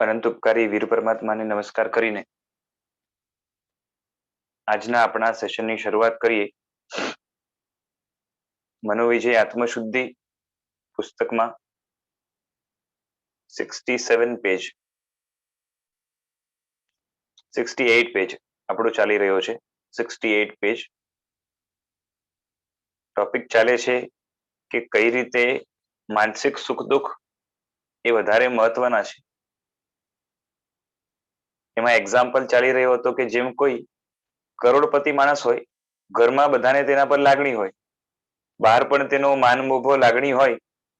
અનંતોપકારી વીર પરમાત્માને નમસ્કાર કરીને આજના આપણા સેશનની શરૂઆત કરીએ. મનોવિજય આત્મશુદ્ધિ પુસ્તકમાં 67 પેજ 68 પેજ આપણો ચાલી રહ્યો છે. 68 પેજ ટોપિક ચાલે છે કે કઈ રીતે માનસિક સુખ દુઃખ એ વધારે મહત્વના છે. એમાં એક્ઝામ્પલ ચાલી રહ્યો હતો કે જેમ કોઈ કરોડપતિ માણસ હોય, ઘરમાં બધાને તેના પર લાગણી હોય, બહાર પણ તેનો માન મોભો લાગણી હોય,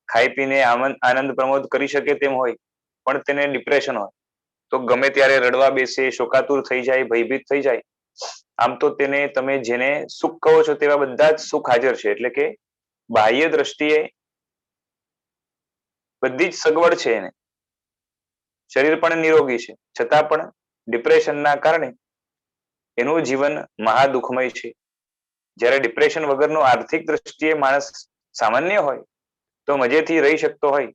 ખાઈ પીને આનંદ પ્રમોદ કરી શકે તેમ હોય, પણ તેને ડિપ્રેશન હોય તો ગમે ત્યારે રડવા બેસે, શોકાતુર થઈ જાય, ભયભીત થઈ જાય. આમ તો તેને તમે જેને સુખ કહો છો તેવા બધા જ સુખ હાજર છે. એટલે કે બાહ્ય દ્રષ્ટિએ બધી જ સગવડ છે એને, શરીર પણ નિરોગી છે, છતાં પણ ડિપ્રેશનના કારણે એનું જીવન મહા દુઃખમય છે. જ્યારે ડિપ્રેશન વગરનો આર્થિક દ્રષ્ટિએ માણસ સામાન્ય હોય તો મજેથી રહી શકતો હોય,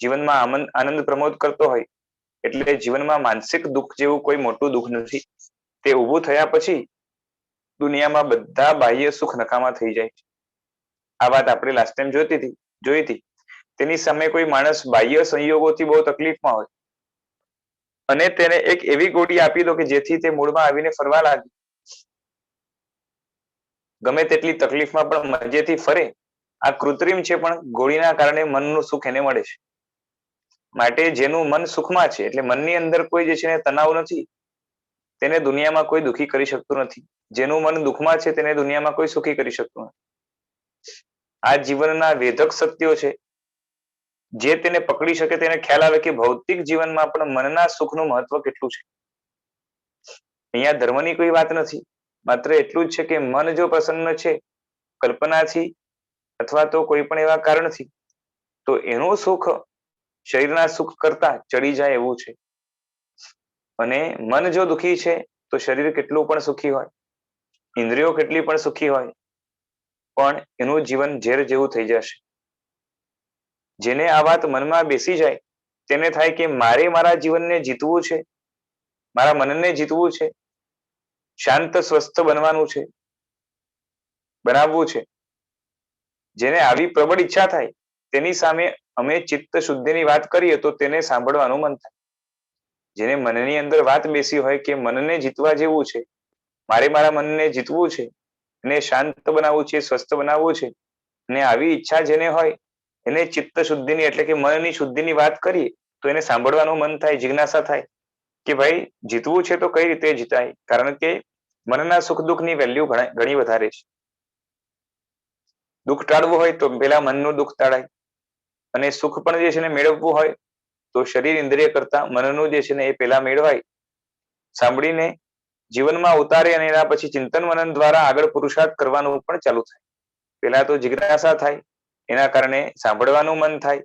જીવનમાં આનંદ પ્રમોદ કરતો હોય, એટલે જીવનમાં માનસિક દુઃખ જેવું કોઈ મોટું દુઃખ નથી. તે ઊભું થયા પછી દુનિયામાં બધા બાહ્ય સુખ નકામા થઈ જાય છે. આ વાત આપણે લાસ્ટ ટાઈમ જોઈ હતી. તેની સામે કોઈ માણસ બાહ્ય સંયોગોથી બહુ તકલીફમાં હોય અને તેને એક એવી ગોળી આપી દો કે જેથી તે મૂળમાં આવીને ફરવા લાગે, ગમે તેટલી તકલીફમાં પણ મજેથી ફરે. આ કૃત્રિમ છે, પણ ગોળીના કારણે મનનું સુખ એને મળે છે. માટે જેનું મન સુખમાં છે, એટલે મનની અંદર કોઈ જે છે તણાવ નથી, તેને દુનિયામાં કોઈ દુઃખી કરી શકતું નથી. જેનું મન દુઃખમાં છે તેને દુનિયામાં કોઈ સુખી કરી શકતું નથી. આ જીવનના વેધક સત્યો છે. જે તેને પકડી શકે તેને ખ્યાલ આવે કે ભૌતિક જીવનમાં પણ મનના સુખનું મહત્વ કેટલું છે. અહીંયા ધર્મની કોઈ વાત નથી, માત્ર એટલું જ છે કે મન જો પ્રસન્ન છે કલ્પનાથી અથવા તો કોઈ પણ એવા કારણથી, તો એનું સુખ શરીરના સુખ કરતા ચડી જાય એવું છે. અને મન જો દુઃખી છે તો શરીર કેટલું પણ સુખી હોય, ઇન્દ્રિયો કેટલી પણ સુખી હોય, પણ એનું જીવન ઝેર જેવું થઈ જશે. જેને આ વાત મનમાં બેસી જાય તેને થાય કે મારે મારા જીવનને જીતવું છે, મારા મનને જીતવું છે, શાંત સ્વસ્થ બનવાનું છે, બનાવવું છે. જેને આવી પ્રબળ ઈચ્છા થાય તેની સામે અમે ચિત્ત શુદ્ધિની વાત કરીએ તો તેને સાંભળવાનું મન થાય. જેને મનની અંદર વાત બેસી હોય કે મનને જીતવા જેવું છે, મારે મારા મનને જીતવું છે, એને શાંત બનાવવું છે, સ્વસ્થ બનાવવું છે, અને આવી ઈચ્છા જેને હોય એને ચિત્ત શુદ્ધિની એટલે કે મનની શુદ્ધિની વાત કરીએ તો એને સાંભળવાનું મન થાય, જિજ્ઞાસા થાય કે ભાઈ જીતવું છે તો કઈ રીતે જીતાય. કારણ કે મનના સુખ દુઃખની વેલ્યુ ઘણી વધારે છે. દુઃખ ટાળવું હોય તો પેલા મનનું દુઃખ ટાળાય, અને સુખ પણ જે છે ને મેળવવું હોય તો શરીર ઇન્દ્રિય કરતા મનનું જે છે ને એ પેલા મેળવાય. સાંભળીને જીવનમાં ઉતારે અને એના પછી ચિંતન મનન દ્વારા આગળ પુરુષાર્થ કરવાનું પણ ચાલુ થાય. પેલા તો જિજ્ઞાસા થાય, એના કારણે સાંભળવાનું મન થાય,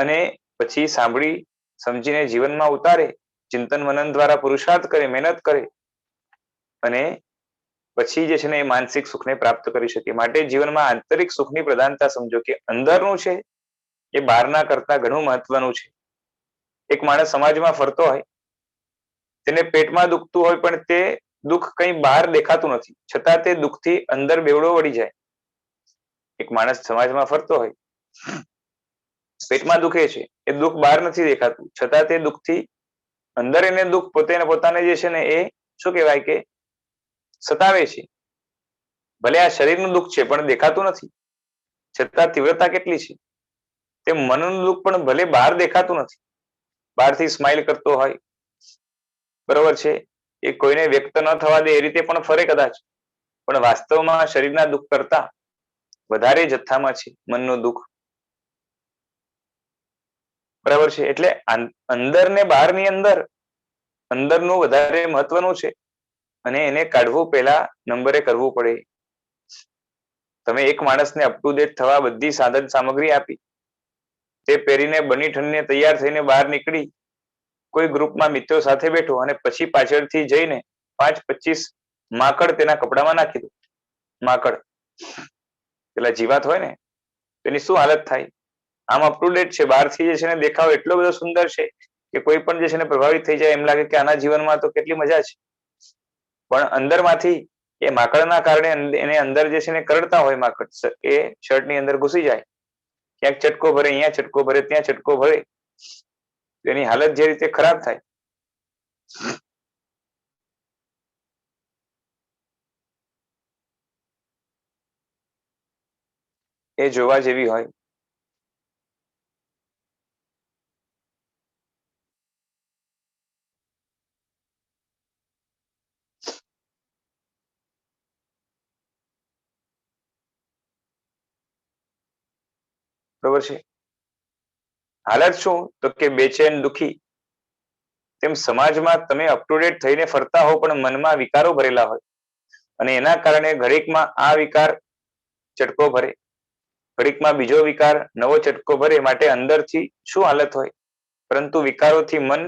અને પછી સાંભળી સમજીને જીવનમાં ઉતારે, ચિંતન મનન દ્વારા પુરુષાર્થ કરે, મહેનત કરે, અને પછી જે છે ને એ માનસિક સુખને પ્રાપ્ત કરી શકે. માટે જીવનમાં આંતરિક સુખની પ્રધાનતા સમજો કે અંદરનું છે એ બહારના કરતા ઘણું મહત્વનું છે. એક માણસ સમાજમાં ફરતો હોય, તેને પેટમાં દુખતું હોય પણ તે દુઃખ કંઈ બહાર દેખાતું નથી, છતાં તે દુઃખથી અંદર બેવડો વળી જાય. એક માણસ સમાજમાં ફરતો હોય, પેટમાં દુખે છે, એ દુઃખ બહાર નથી દેખાતું, છતાં તે દુઃખથી અંદર એને દુઃખ પોતાને જે છે ને એ શું કહેવાય કે સતાવે છે. ભલે આ શરીરનું દુઃખ છે પણ દેખાતું નથી, છતાં તીવ્રતા કેટલી છે. તે મનનું દુઃખ પણ ભલે બહાર દેખાતું નથી, બહારથી સ્માઇલ કરતો હોય, બરોબર છે, એ કોઈને વ્યક્ત ન થવા દે એ રીતે પણ ફરે કદાચ, પણ વાસ્તવમાં શરીરના દુઃખ કરતા વધારે જથ્થામાં છે મનનું દુઃખ. બરાબર છે. એટલે અંદર ને બહારની અંદરનું વધારે મહત્વનું છે, અને એને કાઢવું પહેલા નંબરે કરવું પડે. તમે એક માણસને અપ ટુ ડેટ થવા બધી સાધન સામગ્રી આપી, તે પહેરીને બની ઠનને તૈયાર થઈને બહાર નીકળી, કોઈ ગ્રુપમાં મિત્રો સાથે બેઠો અને પછી પાછળથી જઈને 5-25 માકડ તેના કપડામાં નાખી દો. માકડ પેલા જીવાત હોય ને, તેની શું હાલત થાય? આમ અપ ટુ ડેટ છે, બહારથી જે છે ને દેખાવ એટલો બધો સુંદર છે કે કોઈ પણ જે છે ને પ્રભાવિત થઈ જાય, એમ લાગે કે આના જીવનમાં તો કેટલી મજા છે, પણ અંદરમાંથી એ માકડના કારણે એને અંદર જે છે ને કરડતા હોય માકડ, એ શર્ટની અંદર ઘૂસી જાય, ક્યાંક ચટકો ભરે, અહીંયા ચટકો ભરે, ત્યાં ચટકો ભરે, એની હાલત જે રીતે ખરાબ થાય. એ જોવા જેવી હોય. બરોબર છે. હાલત શું? તો કે બેચેન, દુખી. તેમ સમાજમાં તમે અપ ટુ ડેટ થઈને ફરતા હો, પણ મનમાં વિકારો ભરેલા હોય, અને એના કારણે ઘડીકમાં આ વિકાર ચટકો ભરે, ઘડીકમાં બીજો વિકાર નવો ચટકો ભરે, માટે અંદરથી શું હાલત હોય? પરંતુ વિકારોથી મન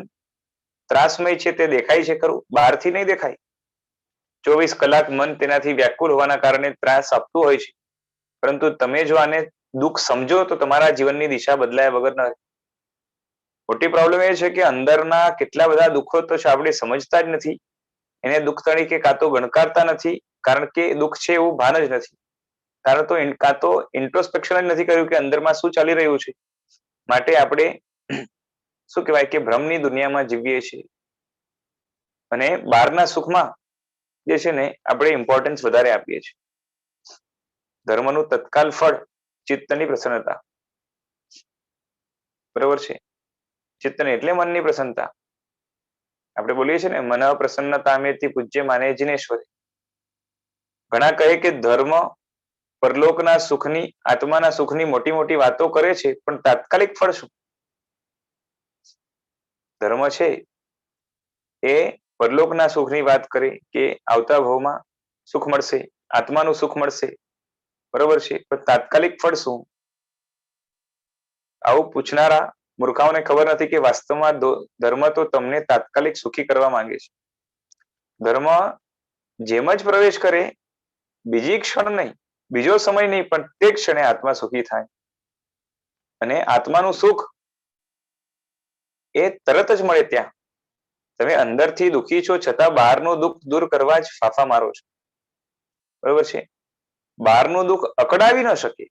ત્રાસમય છે તે દેખાય છે ખરું, બહારથી નહીં દેખાય. 24 કલાક મન તેનાથી વ્યાકુલ હોવાના કારણે ત્રાસ આપતું હોય છે, પરંતુ તમે જો આને દુઃખ સમજો તો તમારા જીવનની દિશા બદલાયા વગર ન રહે. મોટી પ્રોબ્લેમ એ છે કે અંદરના કેટલા બધા દુઃખો તો આપણે સમજતા જ નથી, એને દુઃખ તરીકે કાં તો ગણકારતા નથી, કારણ કે દુઃખ છે એવું ભાન જ નથી, કાં તો ઇન્ટ્રોસ્પેક્શન જ નથી કર્યું કે અંદરમાં શું ચાલી રહ્યું છે. માટે આપણે શું કહેવાય કે ભ્રમની દુનિયામાં જીવીએ છીએ, અને બહારના સુખમાં જે છે ને આપણે ઇમ્પોર્ટન્સ વધારે આપીએ છીએ. ધર્મનું તત્કાલ ફળ ચિત્તની પ્રસન્નતા. બરોબર છે. ચિત્તને એટલે મનની પ્રસન્નતા. આપણે બોલીએ છીએ ને, મન પ્રસન્નતા મેથી પૂજ્ય માને જિનેશ્વરે. ઘણા કહે કે ધર્મ પરલોકના સુખની, આત્માના સુખની મોટી મોટી વાતો કરે છે, પણ તાત્કાલિક ફળ શું? ધર્મ છે એ પરલોકના સુખની વાત કરે કે આવતા ભાવમાં સુખ મળશે, આત્માનું સુખ મળશે, બરોબર છે, પણ તાત્કાલિક ફળ શું? આવું પૂછનારા મૂર્ખાઓને ખબર નથી કે વાસ્તવમાં ધર્મ તો તમને તાત્કાલિક સુખી કરવા માંગે છે. ધર્મ જેમ જ પ્રવેશ કરે, બીજી ક્ષણ નહીં, બીજો સમય નહીં, પણ તે ક્ષણે આત્મા સુખી થાય, અને આત્માનું સુખ એ તરત જ મળે. ત્યાં તમે અંદરથી દુઃખી છો, છતાં બહારનું દુઃખ દૂર કરવા જ ફાફા મારો છો, બરોબર છે. બહારનું દુઃખ અકળાવી ન શકે,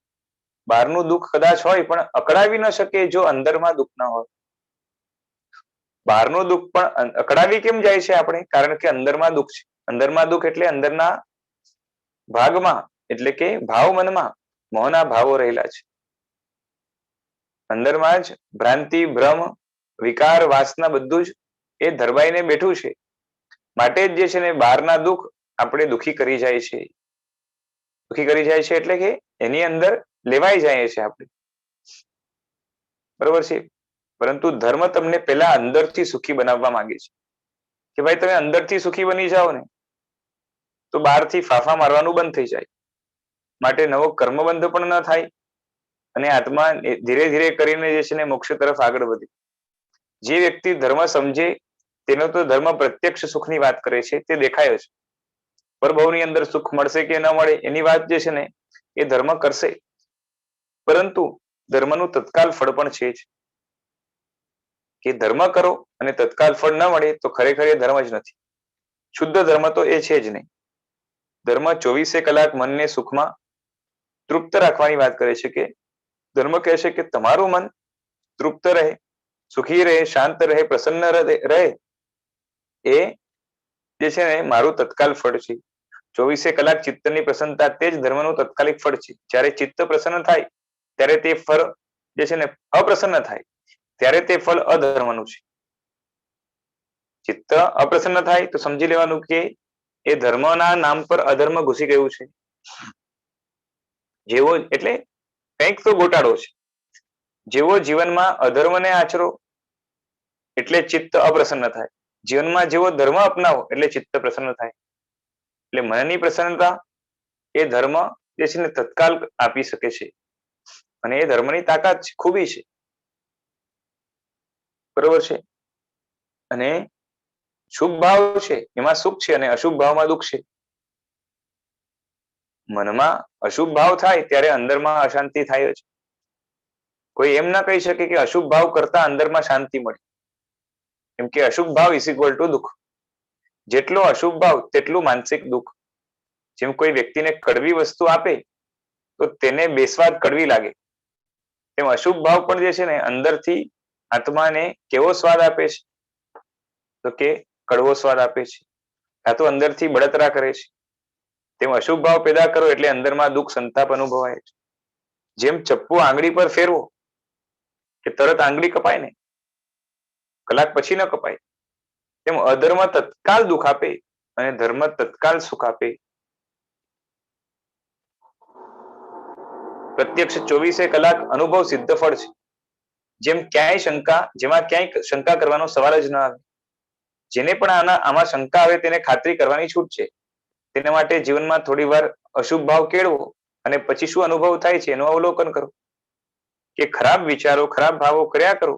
બહારનું દુઃખ કદાચ હોય પણ અકળાવી ન શકે જો અંદરમાં દુઃખ ના હોય. બહારનું દુઃખ પણ અકળાવી કેમ જાય છે આપણે? કારણ કે અંદરમાં દુઃખ છે. અંદરમાં દુઃખ એટલે અંદરના ભાગમાં, એટલે કે ભાવ મનમાં મોહના ભાવો રહેલા છે. અંદરમાં જ ભ્રાંતિ, ભ્રમ, વિકાર, વાસના બધું જ એ ધરબાઈને બેઠું છે. માટે જ જે છે ને બહારના દુઃખ આપણે દુઃખી કરી જાય છે. દુઃખી કરી જાય છે એટલે કે એની અંદર લેવાઈ જાય છે આપણે, બરોબર છે. પરંતુ ધર્મ તમને પહેલા અંદરથી સુખી બનાવવા માંગે છે, કે ભાઈ તમે અંદરથી સુખી બની જાઓ ને તો બહારથી ફાફા મારવાનું બંધ થઈ જાય. માટે નવો કર્મબંધ પણ ન થાય, અને આત્મા ધીરે ધીરે કરીને જે છે ને મોક્ષ તરફ આગળ વધે. જે વ્યક્તિ ધર્મ સમજે તેનો તો ધર્મ પ્રત્યક્ષ સુખની વાત કરે છે, તે દેખાય જ. પરભવની અંદર સુખ મળશે કે ન મળે એની વાત જે છે ને એ ધર્મ કરશે, પરંતુ ધર્મનું તત્કાલ ફળ પણ છે જ. કે ધર્મ કરો અને તત્કાલ ફળ ન મળે તો ખરેખર એ ધર્મ જ નથી. શુદ્ધ ધર્મ તો એ છે જ નહીં. ધર્મ 24 કલાક મનને સુખમાં તૃપ્ત રાખવાની વાત કરે છે, કે ધર્મ કહે છે કે તમારું મન તૃપ્ત રહે, સુખી રહે, શાંત રહે, પ્રસન્ન રહે, એ જે છે ને મારું તત્કાલ ફળ છે. 24 કલાક ચિત્તની પ્રસન્નતા તે જ ધર્મનું તત્કાલિક ફળ છે. જ્યારે ચિત્ત પ્રસન્ન થાય ત્યારે તે ફળ જે છે ને અપ્રસન્ન થાય, ત્યારે તે ફળ અધર્મનું છે. ચિત્ત અપ્રસન્ન થાય તો સમજી લેવાનું કે એ ધર્મના નામ પર અધર્મ ઘૂસી ગયું છે. જેવો એટલે કંઈક તો ગોટાળો છે. જેવો જીવનમાં અધર્મને આચરો એટલે ચિત્ત અપ્રસન્ન થાય, જીવનમાં જેવો ધર્મ અપનાવો એટલે ચિત્ત પ્રસન્ન થાય. એટલે મનની પ્રસન્નતા એ ધર્મ જે છે ને તત્કાલ આપી શકે છે, અને એ ધર્મની તાકાત છે, ખૂબી છે, બરોબર છે. અને શુભ ભાવ છે એમાં સુખ છે, અને અશુભ ભાવમાં દુઃખ છે. મનમાં અશુભ ભાવ થાય ત્યારે અંદરમાં અશાંતિ થાય જ. કોઈ એમ ના કહી શકે કે અશુભ ભાવ કરતા અંદરમાં શાંતિ મળે. કેમ કે અશુભ ભાવ ઇઝ ઇક્વલ ટુ દુઃખ. જેટલો અશુભ ભાવ તેટલું માનસિક દુઃખ. જેમ કોઈ વ્યક્તિને કડવી વસ્તુ આપે તો તેને બેસ્વાદ કડવી લાગે, તેમ અશુભ ભાવ પણ જે છે ને અંદરથી આત્માને કેવો સ્વાદ આપે છે, તો કે કડવો સ્વાદ આપે છે, કાં તો અંદરથી બળતરા કરે છે. તેમ અશુભ ભાવ પેદા કરો એટલે અંદરમાં દુઃખ સંતાપ અનુભવાય છે. જેમ ચપ્પુ આંગળી પર ફેરવો કે તરત આંગળી કપાય ને, કલાક પછી ન કપાય, તેમ અધર્મ તત્કાલ દુઃખ આપે અને ધર્મ તત્કાલ સુખ આપે. પ્રત્યક્ષ 24 કલાક અનુભવ સિદ્ધ ફળ છે. જેમાં ક્યાંય શંકા કરવાનો સવાલ જ ન આવે. જેને પણ આમાં શંકા આવે તેને ખાતરી કરવાની છૂટ છે. તેના માટે જીવનમાં થોડી વાર અશુભ ભાવ કેળવો અને પછી શું અનુભવ થાય છે એનું અવલોકન કરો. કે ખરાબ વિચારો ખરાબ ભાવો કર્યા કરો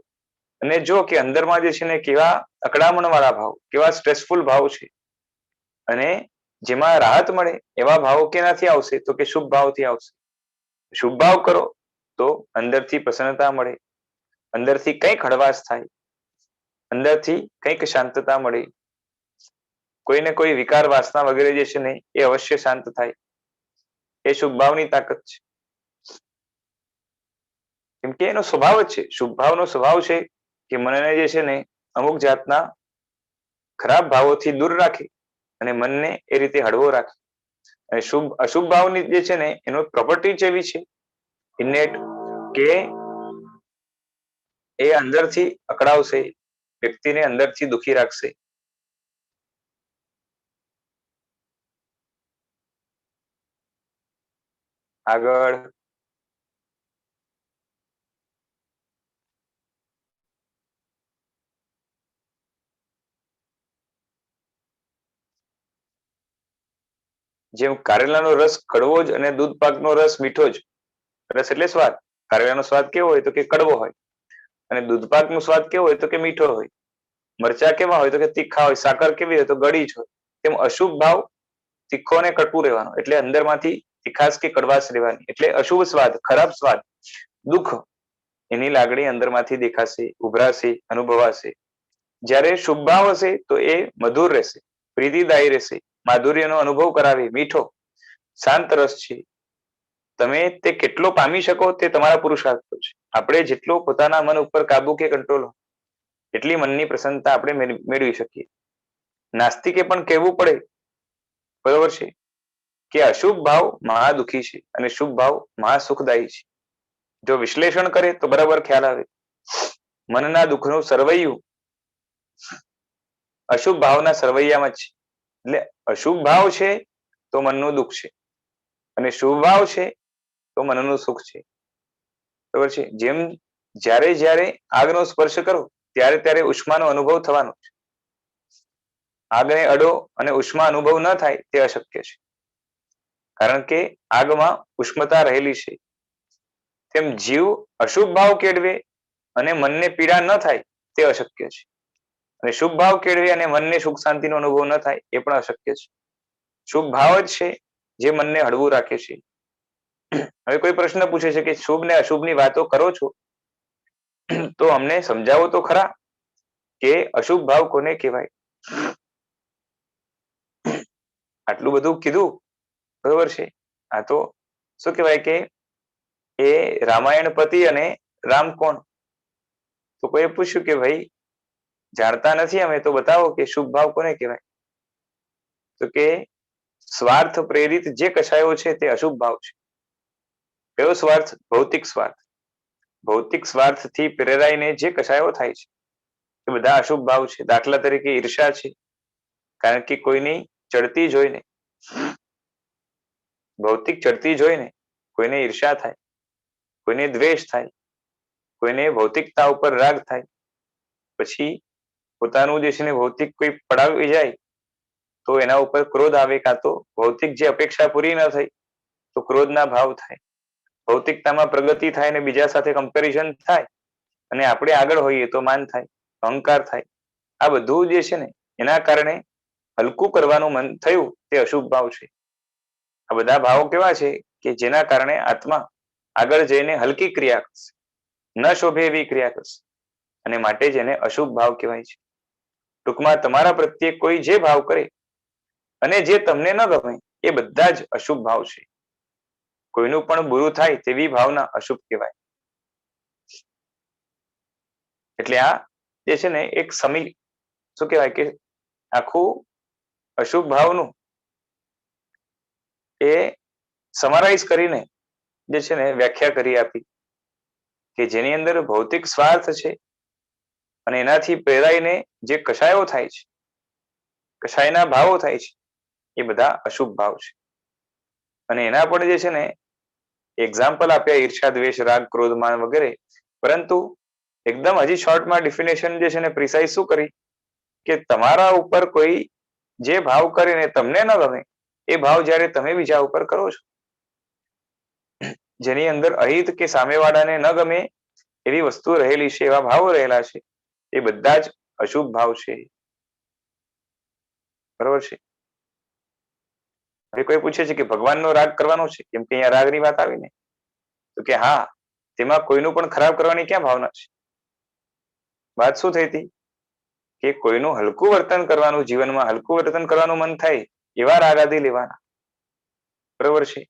અને જો કે અંદરમાં જે છે ને કેવા અકળામણ વાળા ભાવ, કેવા સ્ટ્રેસફુલ ભાવ છે, અને જેમાં રાહત મળે એવા ભાવો કેનાથી આવશે, તો કે શુભ ભાવથી આવશે. શુભ ભાવ કરો તો અંદરથી પ્રસન્નતા મળે, અંદરથી કંઈક હળવાશ થાય, અંદરથી કંઈક શાંતતા મળે. કોઈને કોઈ વિકાર વાસના વગેરે જે છે ને એ અવશ્ય શાંત થાય. એ શુભ ભાવની તાકાત છે. કેમ કે એનો સ્વભાવ જ છે, શુભ ભાવનો સ્વભાવ છે કે મનને જે છે ને અમુક જાતના ખરાબ ભાવોથી દૂર રાખે અને મનને એ રીતે હળવો રાખે. અને અશુભ ભાવની જે છે ને એનો પ્રોપર્ટી જ એવી છે ઇનેટ કે એ અંદરથી અકળાવશે, વ્યક્તિને અંદરથી દુખી રાખશે. આગળ જેમ કારેલાનો રસ કડવો જ અને દૂધ પાકનો રસ મીઠો જ. રસ એટલે સ્વાદ. કારેલાનો સ્વાદ કેવો હોય તો કે કડવો હોય, અને દૂધ પાકનો સ્વાદ કેવો હોય તો કે મીઠો હોય. મરચા કેવા હોય તો કે તીખા હોય, સાકર કેવી હોય તો ગળી જ હોય. તેમ અશુભ ભાવ તીખો અને કટુ રહેવાનો, એટલે અંદરમાંથી તીખાશ કે કડવાશ રહેવાની. એટલે અશુભ સ્વાદ, ખરાબ સ્વાદ, દુઃખ, એની લાગણી અંદરમાંથી દેખાશે, ઉભરાશે, અનુભવાશે. જ્યારે શુભ ભાવ હશે તો એ મધુર રહેશે, પ્રીતિદાયી રહેશે, માધુર્યનો અનુભવ કરાવે, મીઠો, શાંત રસ છે. તમે તે કેટલો પામી શકો તે તમારા પુરુષાર્થ પર છે. આપણે જેટલો પોતાના મન ઉપર કાબુ કે કંટ્રોલ એટલી મનની પ્રસન્નતા આપણે મેળવી શકીએ. નાસ્તિકે પણ કહેવું પડે, બરોબર છે, કે અશુભ ભાવ મહા દુઃખી છે અને શુભ ભાવ મહા સુખદાયી છે. જો વિશ્લેષણ કરે તો બરાબર ખ્યાલ આવે. મનના દુઃખનું સરવૈયું અશુભ ભાવના સરવૈયામાં જ છે. એટલે અશુભ ભાવ છે તો મનનું દુઃખ છે, અને શુભ ભાવ છે તો મનનું સુખ છે. બરાબર છે. જેમ જ્યારે આગનો સ્પર્શ કરો ત્યારે ત્યારે ઉષ્માનો અનુભવ થવાનો છે. આગને અડો અને ઉષ્મા અનુભવ ન થાય તે અશક્ય છે, કારણ કે આગમાં ઉષ્મતા રહેલી છે. તેમ જીવ અશુભ ભાવ કેળવે અને મનને પીડા ન થાય તે અશક્ય છે, અને શુભ ભાવ કેળવે અને મનને સુખ શાંતિનો અનુભવ ન થાય એ પણ અશક્ય છે. શુભ ભાવ જ છે જે મનને હળવું રાખે છે. હવે કોઈ પ્રશ્ન પૂછે છે કે શુભ ને અશુભની વાતો કરો છો તો અમને સમજાવો તો ખરા કે અશુભ ભાવ કોને કહેવાય. આટલું બધું કીધું, બરોબર છે. આ તો શું કહેવાય કે એ રામાયણ પતિ અને રામ કોણ. તો કોઈ પૂછ્યું કે ભાઈ જાણતા નથી અમે, તો બતાવો કે શુભ ભાવ કોને કહેવાય. તો કે સ્વાર્થ પ્રેરિત જે કશાયો છે તે અશુભ ભાવ છે. કયો સ્વાર્થ? ભૌતિક સ્વાર્થ. ભૌતિક સ્વાર્થથી પ્રેરાઈને જે કશાયો થાય છે એ બધા અશુભ ભાવ છે. દાખલા તરીકે ઈર્ષા છે, કારણ કે કોઈની ચડતી જોઈને, ભૌતિક ચડતી જોઈને કોઈને ઈર્ષા થાય, કોઈને દ્વેષ થાય, કોઈને ભૌતિકતા ઉપર રાગ થાય, પછી પોતાનું જે છે ને ભૌતિક કોઈ પડાવી જાય તો એના ઉપર ક્રોધ આવે, કાં તો ભૌતિક જે અપેક્ષા પૂરી ન થઈ તો ક્રોધના ભાવ થાય. ભૌતિકતામાં પ્રગતિ થાય અને બીજા સાથે કમ્પેરિઝન થાય અને આપણે આગળ હોઈએ તો માન થાય, અહંકાર થાય. આ બધું જે છે ને એના કારણે હલકું કરવાનું મન થયું તે અશુભ ભાવ છે. આ બધા ભાવો કેવા છે કે જેના કારણે આત્મા આગળ જઈને હલકી ક્રિયા કરશે, ન શોભે એવી ક્રિયા કરશે, અને માટે જ એને અશુભ ભાવ કહેવાય છે. ટૂંકમાં તમારા પ્રત્યે કોઈ જે ભાવ કરે અને જે તમને ન ગમે એ બધા જ અશુભ ભાવ છે. કોઈનું પણ બુરું થાય તેવી ભાવના અશુભ કહેવાય. એટલે આ જે છે ને એક શું કહેવાય કે આખું અશુભ ભાવનું એ સમરાઈઝ કરીને જે છે ને વ્યાખ્યા કરી આપી કે જેની અંદર ભૌતિક સ્વાર્થ છે અને એનાથી પ્રેરાઈને જે કષાયો થાય છે, કષાયના ભાવો થાય છે, એ બધા અશુભ ભાવ છે. અને એના પણ જે છે ને એક્ઝામ્પલ આપ્યા ઈર્ષા, દ્વેષ, રાગ, ક્રોધ, માન વગેરે. પરંતુ એકદમ હજી શોર્ટમાં ડિફિનેશન જે છે ને પ્રિસાઇઝ શું કરી કે તમારા ઉપર કોઈ જે ભાવ કરીને તમને ન ગમે એ ભાવ જ્યારે તમે બીજા ઉપર કરો છો, જેની અંદર અહિત કે સામેવાળાને ન ગમે એવી વસ્તુ રહેલી છે, એવા ભાવો રહેલા છે, એ બધા જ અશુભ ભાવ છે. બરોબર છે. હવે કોઈ પૂછે છે કે ભગવાનનો રાગ કરવાનો છે, કેમ કે અહીંયા રાગની વાત આવી ને, તો કે હા, તેમાં કોઈનું પણ ખરાબ કરવાની ક્યાં ભાવના છે. વાત શું થઈ હતી કે કોઈનું હલકું વર્તન કરવાનું, જીવનમાં હલકું વર્તન કરવાનું મન થાય એવા રાગ આદિ લેવાના. બરોબર છે.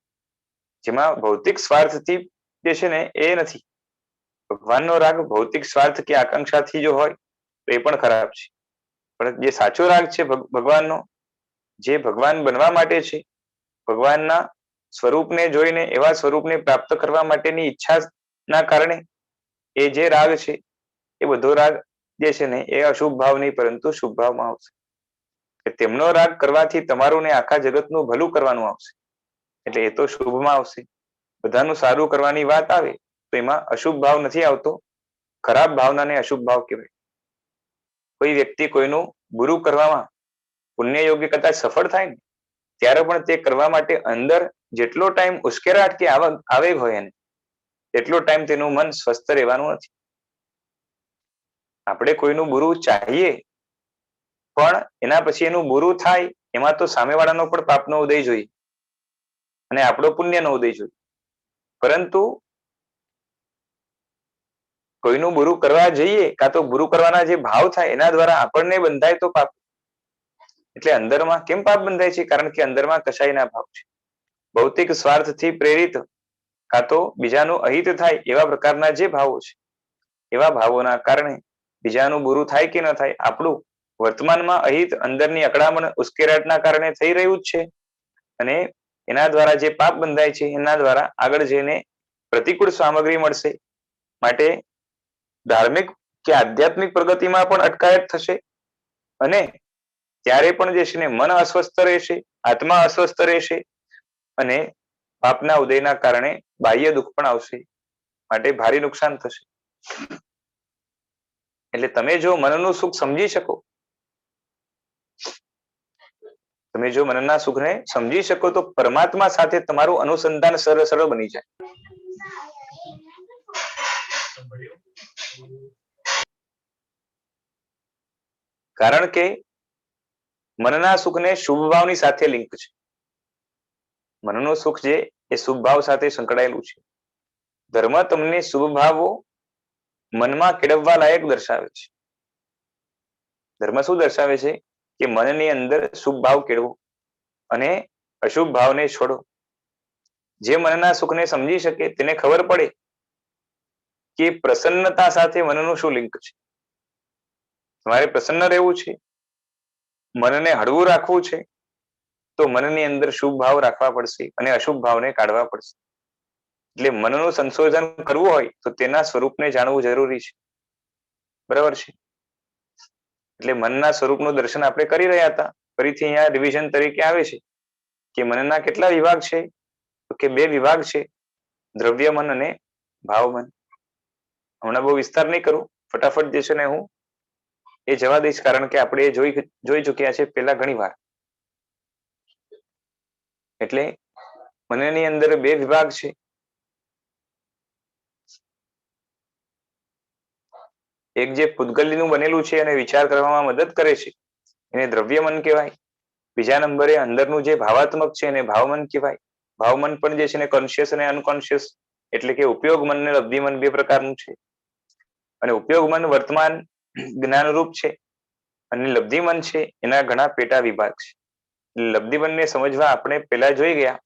જેમાં ભૌતિક સ્વાર્થથી જે છે ને એ નથી. ભગવાનનો રાગ ભૌતિક સ્વાર્થ કે આકાંક્ષાથી જો હોય તો એ પણ ખરાબ છે. પણ જે સાચો રાગ છે ભગવાનનો, જે ભગવાન બનવા માટે છે, ભગવાનના સ્વરૂપને જોઈને એવા સ્વરૂપને પ્રાપ્ત કરવા માટેની ઈચ્છાના કારણે એ જે રાગ છે, એ બધો રાગ જે છે ને એ અશુભ ભાવ નહીં પરંતુ શુભ ભાવમાં આવશે. તેમનો રાગ કરવાથી તમારું ને આખા જગતનું ભલું કરવાનું આવશે, એટલે એ તો શુભમાં આવશે. બધાનું સારું કરવાની વાત આવે તો એમાં અશુભ ભાવ નથી આવતો. ખરાબ ભાવનાને અશુભ ભાવ કહેવાય. કોઈ વ્યક્તિ કોઈનું બુરું કરવામાં પુણ્ય યોગ્ય કદાચ સફળ થાય ને ત્યારે પણ તે કરવા માટે અંદર જેટલો ટાઈમ ઉશ્કેરાટ કે આવેગ હોય એને, એટલો ટાઈમ તેનું મન સ્વસ્થ રહેવાનું નથી. આપણે કોઈનું બુરું ચાહીએ પણ એના પછી એનું બુરું થાય એમાં તો સામેવાળાનો પણ પાપનો ઉદય જોઈએ અને આપણો પુણ્યનો ઉદય જોઈએ. પરંતુ કોઈનું બુરું કરવા જઈએ કાં તો બુરું કરવાના જે ભાવ થાય એના દ્વારા આપણને બંધાય તો પાપ. એટલે અંદરમાં કેમ પાપ બંધાય છે? કારણ કે અંદરમાં કસાઈના ભાવ છે. ભૌતિક સ્વાર્થથી પ્રેરિત કાં તો બીજાનું અહિત થાય એવા પ્રકારના જે ભાવો છે, એવા ભાવોના કારણે બીજાનું બુરું થાય કે ન થાય, આપણું વર્તમાનમાં અહિત અંદરની અકળામણ ઉશ્કેરાટના કારણે થઈ રહ્યું જ છે. અને એના દ્વારા જે પાપ બંધાય છે એના દ્વારા આગળ જઈને પ્રતિકૂળ સામગ્રી મળશે. માટે ધાર્મિક કે આધ્યાત્મિક પ્રગતિમાં પણ અટકાયત થશે અને ત્યારે પણ જે છે ને મન અસ્વસ્થ રહેશે, આત્મા અસ્વસ્થ રહેશે અને પાપના ઉદયના કારણે બાહ્ય દુઃખ પણ આવશે. માટે ભારે નુકસાન થશે. એટલે તમે જો મનનું સુખ સમજી શકો, તમે જો મનના સુખને સમજી શકો તો પરમાત્મા સાથે તમારું અનુસંધાન સરળ બની જાય. કારણ કે મનના સુખને શુભ ભાવની સાથે લિંક છે. મનનું સુખ જે એ શુભ ભાવ સાથે સંકળાયેલું છે. ધર્મ તમને શુભ ભાવો મનમાં કેળવવા લાયક દર્શાવે છે. ધર્મ શું દર્શાવે છે? કે મનની અંદર શુભ ભાવ કેળવો અને અશુભ ભાવને છોડો. જે મનના સુખને સમજી શકે તેને ખબર પડે કે પ્રસન્નતા સાથે મનનું શું લિંક છે. તમારે પ્રસન્ન રહેવું છે, મનને હળવું રાખવું છે, તો મનની અંદર શુભ ભાવ રાખવા પડશે અને અશુભ ભાવને કાઢવા પડશે. એટલે મનનું સંશોધન કરવું હોય તો તેના સ્વરૂપને જાણવું જરૂરી છે. બરાબર છે. એટલે મનના સ્વરૂપનું દર્શન આપણે કરી રહ્યા હતા. ફરીથી અહીંયા રિવિઝન તરીકે આવે છે કે મનના કેટલા વિભાગ છે? તો કે 2 વિભાગ છે, દ્રવ્ય મન અને ભાવ મન. હમણાં બહુ વિસ્તાર નહીં કરું, ફટાફટ જે છે ને હું એ જવા દઈશ, કારણ કે આપણે એ જોઈ ચુક્યા છે પહેલા ઘણી વાર. એટલે મનની અંદર 2 વિભાગ છે. એક જે પૂતગલનું બનેલું છે અને વિચાર કરવામાં મદદ કરે છે એને દ્રવ્ય મન કહેવાય. બીજા નંબરે અંદરનું જે ભાવાત્મક છે એને ભાવમન કહેવાય. ભાવમન પણ જે છે ને કોન્શિયસ અને અનકોન્શિયસ એટલે કે ઉપયોગ મન અને લબ્ધિ મન 2 પ્રકારનું છે. અને ઉપયોગ મન વર્તમાન જ્ઞાનરૂપ છે અને લબ્ધિ મન છે એના ઘણા પેટા વિભાગ છે. લબ્ધિ મનને સમજવા આપણે પહેલા જોઈ ગયા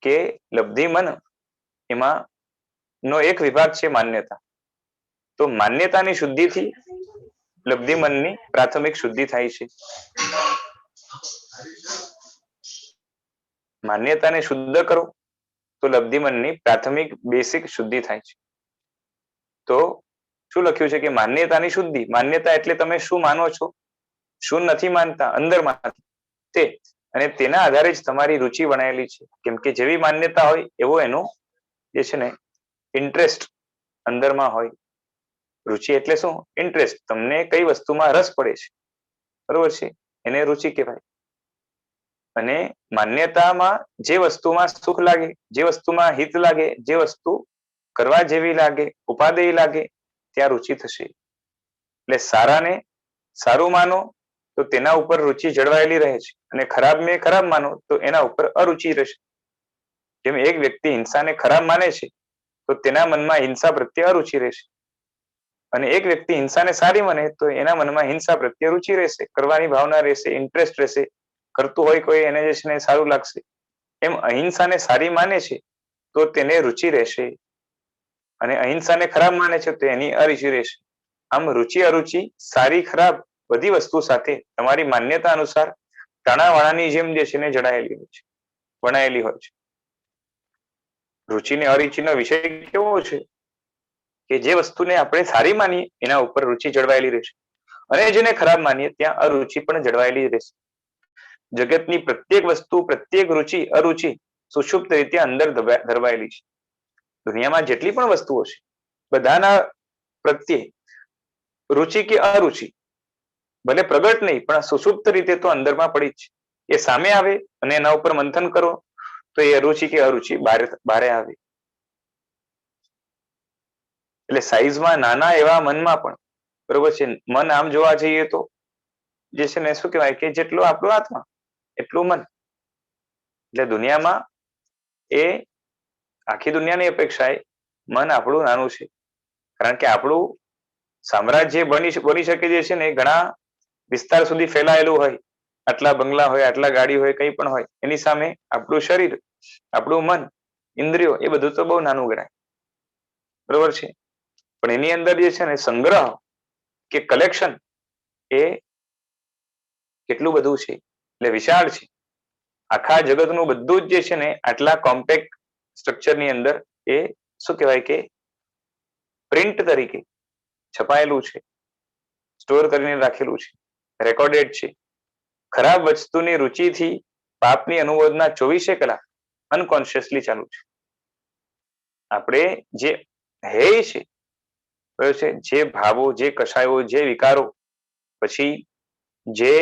કે લબ્ધિ મન એમાં નો એક વિભાગ છે માન્યતા. તો માન્યતાની શુદ્ધિથી લબ્ધિ મનની પ્રાથમિક શુદ્ધિ થાય છે. માન્યતાને શુદ્ધ કરો તો લબ્ધિ મનની પ્રાથમિક બેસિક શુદ્ધિ થાય છે. તો શું લખ્યું છે કે માન્યતાની શુદ્ધિ. માન્યતા એટલે તમે શું માનો છો, શું નથી માનતા અંદરમાં તે, અને તેના આધારે જ તમારી રુચિ બનાયેલી છે. કેમ કે જેવી માન્યતા હોય એવો એનો જે છે ને ઇન્ટરેસ્ટ અંદરમાં હોય. રુચિ એટલે શું? ઇન્ટરેસ્ટ. તમને કઈ વસ્તુમાં રસ પડે છે, બરોબર છે, એને રુચિ કહેવાય. અને માન્યતામાં જે વસ્તુમાં સુખ લાગે, જે વસ્તુમાં હિત લાગે, જે વસ્તુ કરવા જેવી લાગે, ઉપાદેય લાગે, ત્યાં રુચિ થશે. એટલે સારાને સારું માનો તો તેના ઉપર રુચિ જળવાયેલી રહે છે, અને ખરાબને ખરાબ માનો તો એના ઉપર અરુચિ રહેશે. જેમ એક વ્યક્તિ હિંસાને ખરાબ માને છે તો તેના મનમાં હિંસા પ્રત્યે અરુચિ રહેશે, અને એક વ્યક્તિ હિંસાને સારી માને તો એના મનમાં હિંસા પ્રત્યે રુચિ રહેશે, કરવાની ભાવના રહેશે, ઇન્ટરેસ્ટ રહેશે, કરતું હોય કોઈ એને જે છે સારું લાગશે. એમ અહિંસાને સારી માને છે તો તેને રુચિ રહેશે, અને અહિંસાને ખરાબ માને છે તો એની અરુચિ રહેશે. આમ રુચિ અરુચિ, સારી ખરાબ બધી વસ્તુ સાથે તમારી માન્યતા અનુસાર તાણાવાણાની જેમ જે છે ને જડાયેલી હોય છે, વણાયેલી હોય છે. રુચિ ને અરુચિનો વિષય કેવો છે કે જે વસ્તુને આપણે સારી માનીએ એના ઉપર રુચિ જળવાયેલી રહેશે, અને જેને ખરાબ માનીએ ત્યાં અરુચિ પણ જળવાયેલી રહેશે. જગતની પ્રત્યેક વસ્તુ, પ્રત્યેક રુચિ અરુચિ સુષુપ્ત રીતે અંદર ધરવાયેલી છે. દુનિયામાં જેટલી પણ વસ્તુઓ છે બધાના પ્રત્યે રુચિ કે અરુચિ ભલે પ્રગટ નહીં પણ સુષુપ્ત રીતે તો અંદરમાં પડી જ છે. એ સામે આવે અને એના ઉપર મંથન કરો તો એ રુચિ કે અરુચિ બારે આવે. એટલે સાઈઝમાં નાના એવા મનમાં પણ, બરોબર છે, મન આમ જોવા જઈએ તો જે છે ને શું કહેવાય કે જેટલું આપણું આત્મા એટલું મન. એટલે દુનિયામાં એ આખી દુનિયાની અપેક્ષાએ મન આપણું નાનું છે, કારણ કે આપણું સામ્રાજ્ય બની શકે જે છે ને ઘણા વિસ્તાર સુધી ફેલાયેલું હોય. આટલા બંગલા હોય, આટલા ગાડી હોય, કંઈ પણ હોય, એની સામે આપણું શરીર, આપણું મન, ઇન્દ્રિયો એ બધું તો બહુ નાનું ગણાય, બરોબર છે. પણ એની અંદર જે છે ને સંગ્રહ કે કલેક્શન એ કેટલું બધું છે, એટલે વિશાળ છે. આખા જગતનું બધું જ જે છે ને આટલા કોમ્પેક્ટ સ્ટ્રક્ચરની અંદર એ શું કહેવાય કે પ્રિન્ટ તરીકે છપાયેલું છે, સ્ટોર કરીને રાખેલું છે, રેકોર્ડેડ છે. ખરાબ વસ્તુની રુચિથી પાપની અનુમોદના 24 કલાક અનકોન્શિયસલી ચાલુ છે. આપણે જે હૈ છે, બરાબર છે, જે ભાવો, જે કષાયો, જે વિકારો, પછી જે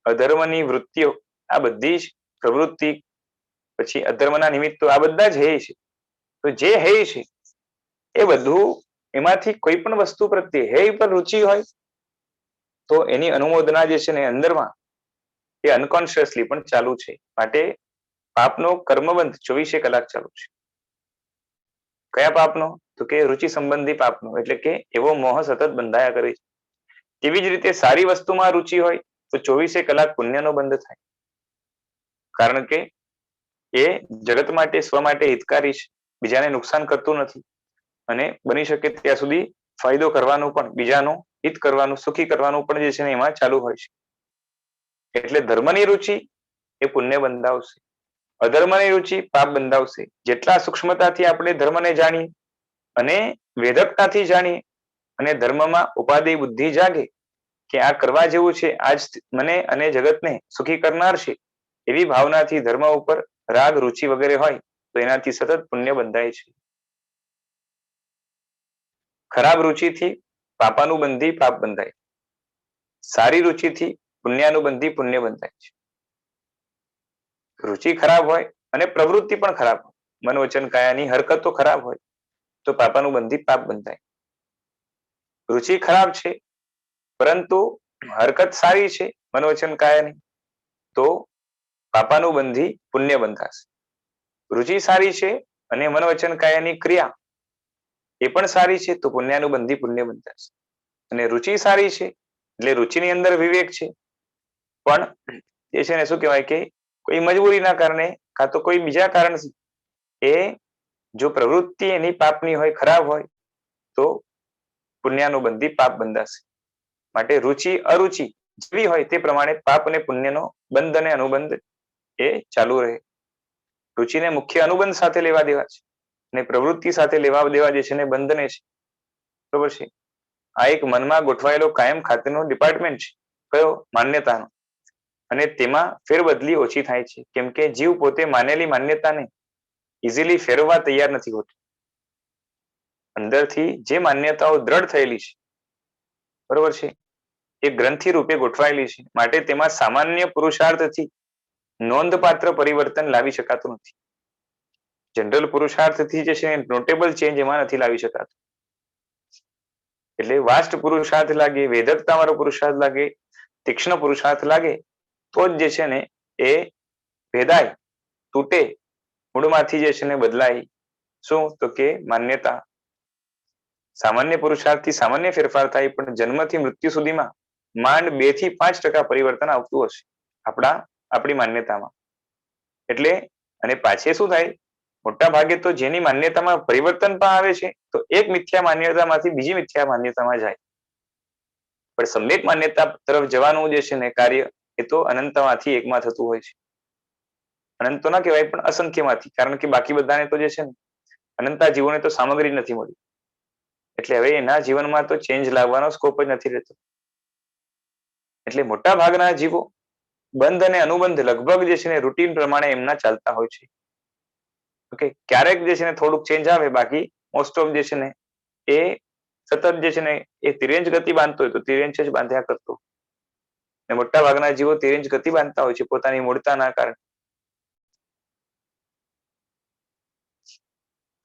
અધર્મની વૃત્તિઓ, આ બધી જ પ્રવૃત્તિ, પછી અધર્મના નિમિત્તો, આ બધા જ હૈ છે. તો જે હૈ છે એ બધું, એમાંથી કોઈ પણ વસ્તુ પ્રત્યે હૈ પર રુચિ હોય તો એની અનુમોદના જે છે ને અંદરમાં એ અનકોન્શિયસલી પણ ચાલુ છે. માટે પાપનો કર્મબંધ 24 કલાક ચાલુ છે. કયા પાપનો? તો કે રુચિ સંબંધી પાપનો, એટલે કે એવો મોહ સતત બંધાયા કરે છે. તેવી જ રીતે સારી વસ્તુમાં રુચિ હોય તો 24 કલાક પુણ્યનો બંધ થાય, કારણ કે એ જગત માટે, સ્વ માટે હિતકારી છે, બીજાને નુકસાન કરતું નથી, અને બની શકે ત્યાં સુધી ફાયદો કરવાનું પણ, બીજાનું હિત કરવાનું, સુખી કરવાનું પણ જે છે ને એમાં ચાલુ હોય છે. એટલે ધર્મની રુચિ એ પુણ્ય બંધાવશે, અધર્મની રુચિ પાપ બંધાવશે. જેટલા સૂક્ષ્મતાથી આપણે ધર્મને જાણીએ અને વેદકતાથી જાણીએ અને ધર્મમાં ઉપાદેય બુદ્ધિ જાગે કે આ કરવા જેવું છે, આજ મને અને જગતને સુખી કરનાર છે, એવી ભાવનાથી ધર્મ ઉપર રાગ, રુચિ વગેરે હોય તો એનાથી સતત પુણ્ય બંધાય છે. ખરાબ રુચિથી પાપાનુબંધી પાપ બંધાય, સારી રુચિથી પુણ્યાનુબંધી પુણ્ય બંધાય છે. રુચિ ખરાબ હોય અને પ્રવૃત્તિ પણ ખરાબ હોય, મન વચન કાયાની હરકતો ખરાબ હોય તો પાપાનુબંધી પાપ બંધાય. રુચિ ખરાબ છે પરંતુ હરકત સારી છે મન વચન કાયાની, તો પાપાનુબંધી પુણ્ય બંધાશે. રુચિ સારી છે અને મન વચન કાયાની ક્રિયા એ પણ સારી છે તો પુણ્યાનુબંધી પુણ્ય બંધાશે. અને રુચિ સારી છે એટલે રુચિની અંદર વિવેક છે, પણ એ છે ને શું કહેવાય કે કોઈ મજબૂરીના કારણે કાં તો કોઈ બીજા કારણથી એ જો પ્રવૃત્તિ એની પાપની હોય, ખરાબ હોય, તો પુણ્યાનુબંધી પાપ બંધાશે. માટે રુચિ અરુચિ જેવી હોય તે પ્રમાણે પાપ અને પુણ્યનો બંધ અને અનુબંધ એ ચાલુ રહે. રુચિને મુખ્ય અનુબંધ સાથે લેવા દેવા છે અને પ્રવૃત્તિ સાથે લેવા દેવા જે છે ને બંધને છે. બરોબર છે. આ એક મનમાં ગોઠવાયેલો કાયમ ખાતેનો ડિપાર્ટમેન્ટ છે. કયો? માન્યતાનો. અને તેમાં ફેરબદલી ઓછી થાય છે, કેમ કે જીવ પોતે માનેલી માન્યતાને ઇઝીલી ફેરવવા તૈયાર નથી હોતો. અંદરથી જે માન્યતાઓ દ્રઢ થયેલી છે, બરોબર છે, એ ગ્રંથિ રૂપે ગોઠવાયેલી છે, માટે તેમાં સામાન્ય પુરુષાર્થથી નોંધપાત્ર પરિવર્તન લાવી શકાતું નથી. જનરલ પુરુષાર્થથી જે છે નોટેબલ ચેન્જ એમાં નથી લાવી શકાતું. એટલે વાસ્ટ પુરુષાર્થ લાગે, વેધકતા વાળો પુરુષાર્થ લાગે, તીક્ષ્ણ પુરુષાર્થ લાગે, તો જ જે છે ને એ ભેદાય, તૂટે, મૂળમાંથી જે છે ને બદલાય. શું? તો કે માન્યતા. સામાન્ય પુરુષાર્થથી સામાન્ય ફેરફાર થાય, પણ જન્મથી મૃત્યુ સુધીમાં માંડ 2 થી 5% પરિવર્તન આવતું હશે આપણી માન્યતામાં. એટલે અને પાછે શું થાય, મોટા ભાગે તો જેની માન્યતામાં પરિવર્તન પણ આવે છે, તો એક મિથ્યા માન્યતામાંથી બીજી મિથ્યા માન્યતામાં જાય. પણ સમ્યક માન્યતા તરફ જવાનું જે છે ને કાર્ય એ તો અનંતમાંથી એકમાં થતું હોય છે. અનંત તો ના કહેવાય, પણ અસંખ્યમાંથી, કારણ કે બાકી બધાને તો જે છે ને અનંતા જીવોને તો સામગ્રી નથી મળી. એટલે હવે એના જીવનમાં તો ચેન્જ લાવવાનો સ્કોપ જ નથી રહેતો. એટલે મોટા ભાગના જીવો બંધ અને અનુબંધ લગભગ જે છે ને રૂટીન પ્રમાણે એમના ચાલતા હોય છે. ઓકે, ક્યારેક જે છે ને થોડુંક ચેન્જ આવે, બાકી મોસ્ટ ઓફ જે છે ને એ સતત જે છે ને એ તિર્યંચ ગતિ બાંધતો હોય તો તિર્યંચ જ બાંધ્યા કરતો. અને મોટા ભાગના જીવો તિર્યંચ ગતિ બાંધતા હોય છે પોતાની મૂળતાના કારણે.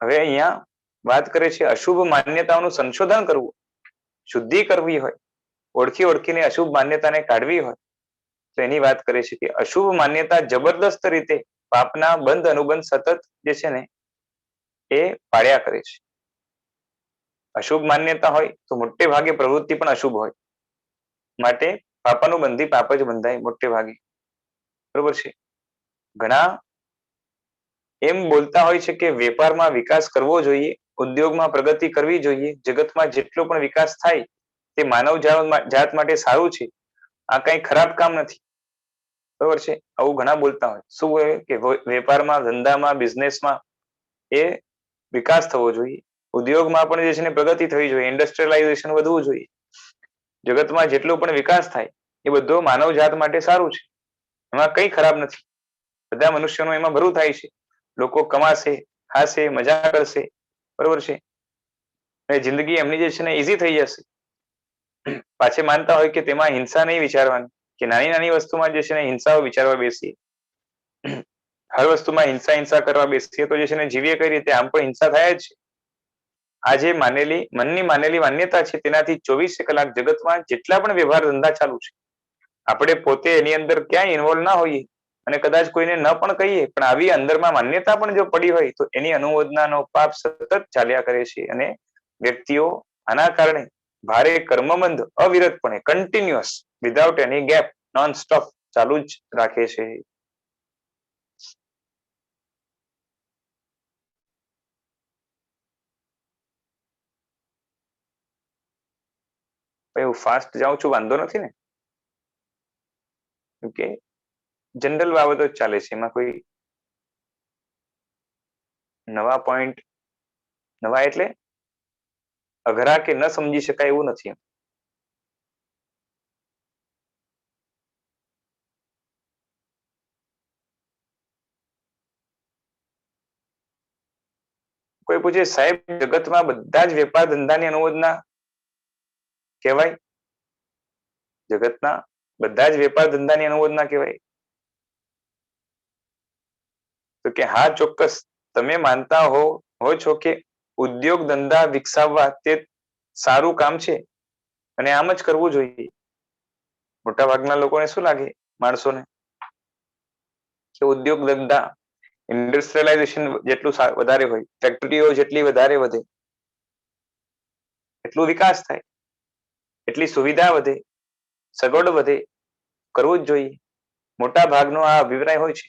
હવે અહીંયા વાત કરે છે અશુભ માન્યતાઓનું સંશોધન કરવું, શુદ્ધિ કરવી હોય, ઓળખીને અશુભ માન્યતાને કાઢવી હોય, તો એની વાત કરે છે કે અશુભ માન્યતા જબરદસ્ત રીતે પાપના બંધ અનુબંધ સતત જે છે ને એ પાડ્યા કરે છે. અશુભ માન્યતા હોય તો મોટે ભાગે પ્રવૃત્તિ પણ અશુભ હોય, માટે પાપાનુબંધી પાપ જ બંધાય મોટે ભાગે. બરોબર છે. ઘણા એમ બોલતા હોય છે કે વેપારમાં વિકાસ કરવો જોઈએ, ઉદ્યોગમાં પ્રગતિ કરવી જોઈએ, જગતમાં જેટલો પણ વિકાસ થાય તે માનવ જાત માટે સારું છે, આ કઈ ખરાબ કામ નથી. બરોબર છે. આવું ઘણા બોલતા હોય. શું હોય કે વેપારમાં, ધંધામાં, બિઝનેસમાં એ વિકાસ થવો જોઈએ, ઉદ્યોગમાં પણ જે છે ને પ્રગતિ થવી જોઈએ, ઇન્ડસ્ટ્રીયલાઇઝેશન વધવું જોઈએ. જગતમાં જેટલો પણ વિકાસ થાય એ બધો માનવ જાત માટે સારું છે, એમાં કઈ ખરાબ નથી. બધા મનુષ્યનો એમાં ભલું થાય છે. લોકો કમાશે, ખાશે, મજા કરશે. બરોબર છે. અને જિંદગી એમની જે છે ને ઈઝી થઈ જશે. પાછે માનતા હોય કે તેમાં હિંસા નહીં વિચારવાની, કે નાની નાની વસ્તુમાં જે છે ને હિંસાઓ વિચારવા બેસીએ. હર વસ્તુમાં હિંસા કરવા બેસીએ તો જે છે ને જીવીએ કઈ રીતે? આમ પણ હિંસા થાય જ છે. આજે મનની માનેલી માન્યતા છે, તેનાથી 24 કલાક જગતમાં જેટલા પણ વ્યવહાર ધંધા ચાલુ છે, આપણે પોતે એની અંદર ક્યાંય ઇન્વોલ્વ ના હોઈએ અને કદાચ કોઈને ન પણ કહીએ, પણ આવી અંદરમાં માન્યતા પણ જો પડી હોય તો એની અનુમોદનાનો પાપ સતત ચાલ્યા કરે છે. અને વ્યક્તિઓ આના કારણે ભારે કર્મબંધ અવિરતપણે continuous without any gap non stop ચાલુ જ રાખે છે. હું ફાસ્ટ જાઉં છું, વાંધો નથી ને? ઓકે, જનરલ બાબતો જ ચાલે છે, એમાં કોઈ નવા પોઈન્ટ, નવા એટલે અઘરા કે ન સમજી શકાય એવું નથી. કોઈ પૂછે સાહેબ જગતમાં બધા જ વેપાર ધંધાની અનુમોદના કહેવાય? જગતના બધા જ વેપાર ધંધાની અનુમોદના કહેવાય? તો કે હા, ચોક્કસ. તમે માનતા હો છો કે ઉદ્યોગ ધંધા વિકસાવવા તે સારું કામ છે અને આમ જ કરવું જોઈએ. મોટા ભાગના લોકોને શું લાગે, માણસોને, કે ઉદ્યોગ ધંધા, ઇન્ડસ્ટ્રીયલાઇઝેશન જેટલું વધારે હોય, ફેક્ટરીઓ જેટલી વધારે વધે, એટલું વિકાસ થાય, એટલી સુવિધા વધે, સગવડ વધે, કરવું જ જોઈએ. મોટા ભાગનો આ અભિપ્રાય હોય છે,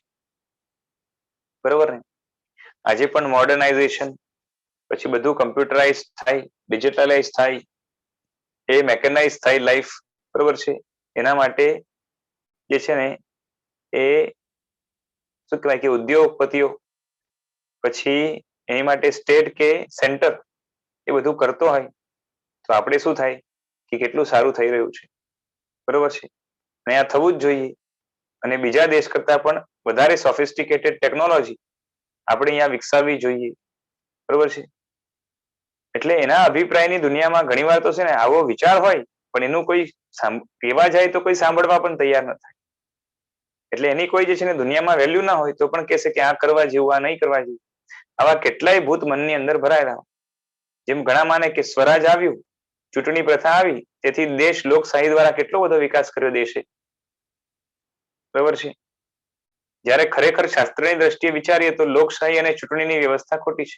બરોબર ને? આજે પણ મોડર્નાઇઝેશન, પછી બધું કમ્પ્યુટરાઇઝ થાય, ડિજિટલાઇઝ થાય, એ મેકેનાઇઝ થાય લાઈફ, બરોબર છે? એના માટે જે છે ને એ શું કહેવાય કે ઉદ્યોગપતિઓ, પછી એની માટે સ્ટેટ કે સેન્ટર એ બધું કરતો હોય તો આપણે શું થાય કે કેટલું સારું થઈ રહ્યું છે, બરોબર છે? અને આ થવું જ જોઈએ. અને બીજા દેશ કરતા પણ વધારે સોફિસ્ટિકેટેડ ટેકનોલોજી આપણે અહીંયા વિકસાવવી જોઈએ, બરોબર છે? એટલે એના અભિપ્રાયની દુનિયામાં ઘણીવાર તો છે ને આવો વિચાર હોય પણ એનું કોઈ કહેવા જાય તો કોઈ સાંભળવા પણ તૈયાર ન થાય. એટલે એની કોઈ જે છે ને દુનિયામાં વેલ્યુ ના હોય તો પણ કહેશે કે આ કરવા જેવું, આ નહીં કરવા જેવું. આવા કેટલાય ભૂત મનની અંદર ભરાયેલા. જેમ ઘણા માને કે સ્વરાજ આવ્યું, ચૂંટણી પ્રથા આવી, તેથી દેશ લોકશાહી દ્વારા કેટલો બધો વિકાસ કર્યો દેશે, બરાબર છે? જ્યારે ખરેખર શાસ્ત્રની દ્રષ્ટિએ વિચારીએ તો લોકશાહી અને ચૂંટણીની વ્યવસ્થા ખોટી છે.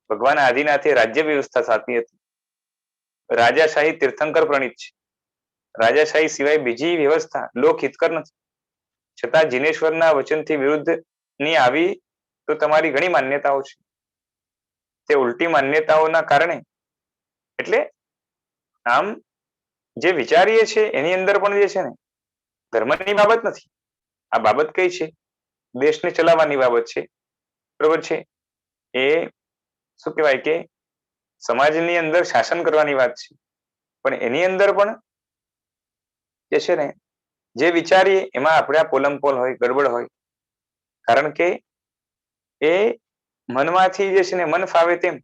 ભગવાન આદિનાથે રાજ્ય વ્યવસ્થા સ્થાપી હતી. રાજાશાહી તીર્થંકર પ્રણીત છે. રાજાશાહી સિવાય બીજી વ્યવસ્થા લોકહિતકર નથી. છતાં જીનેશ્વરના વચનથી વિરુદ્ધ ની આવી તો તમારી ઘણી માન્યતાઓ છે. તે ઉલટી માન્યતાઓના કારણે, એટલે આમ જે વિચારીએ છે એની અંદર પણ જે છે ને ધર્મની બાબત નથી. આ બાબત કઈ છે? દેશને ચલાવવાની બાબત છે, બરોબર છે? એ શું કહેવાય કે સમાજની અંદર શાસન કરવાની વાત છે. પણ એની અંદર પણ જે છે ને જે વિચારીએ એમાં આપણે આ પોલમપોલ હોય, ગડબડ હોય. કારણ કે એ મનમાંથી જે છે ને મન ફાવે તેમ,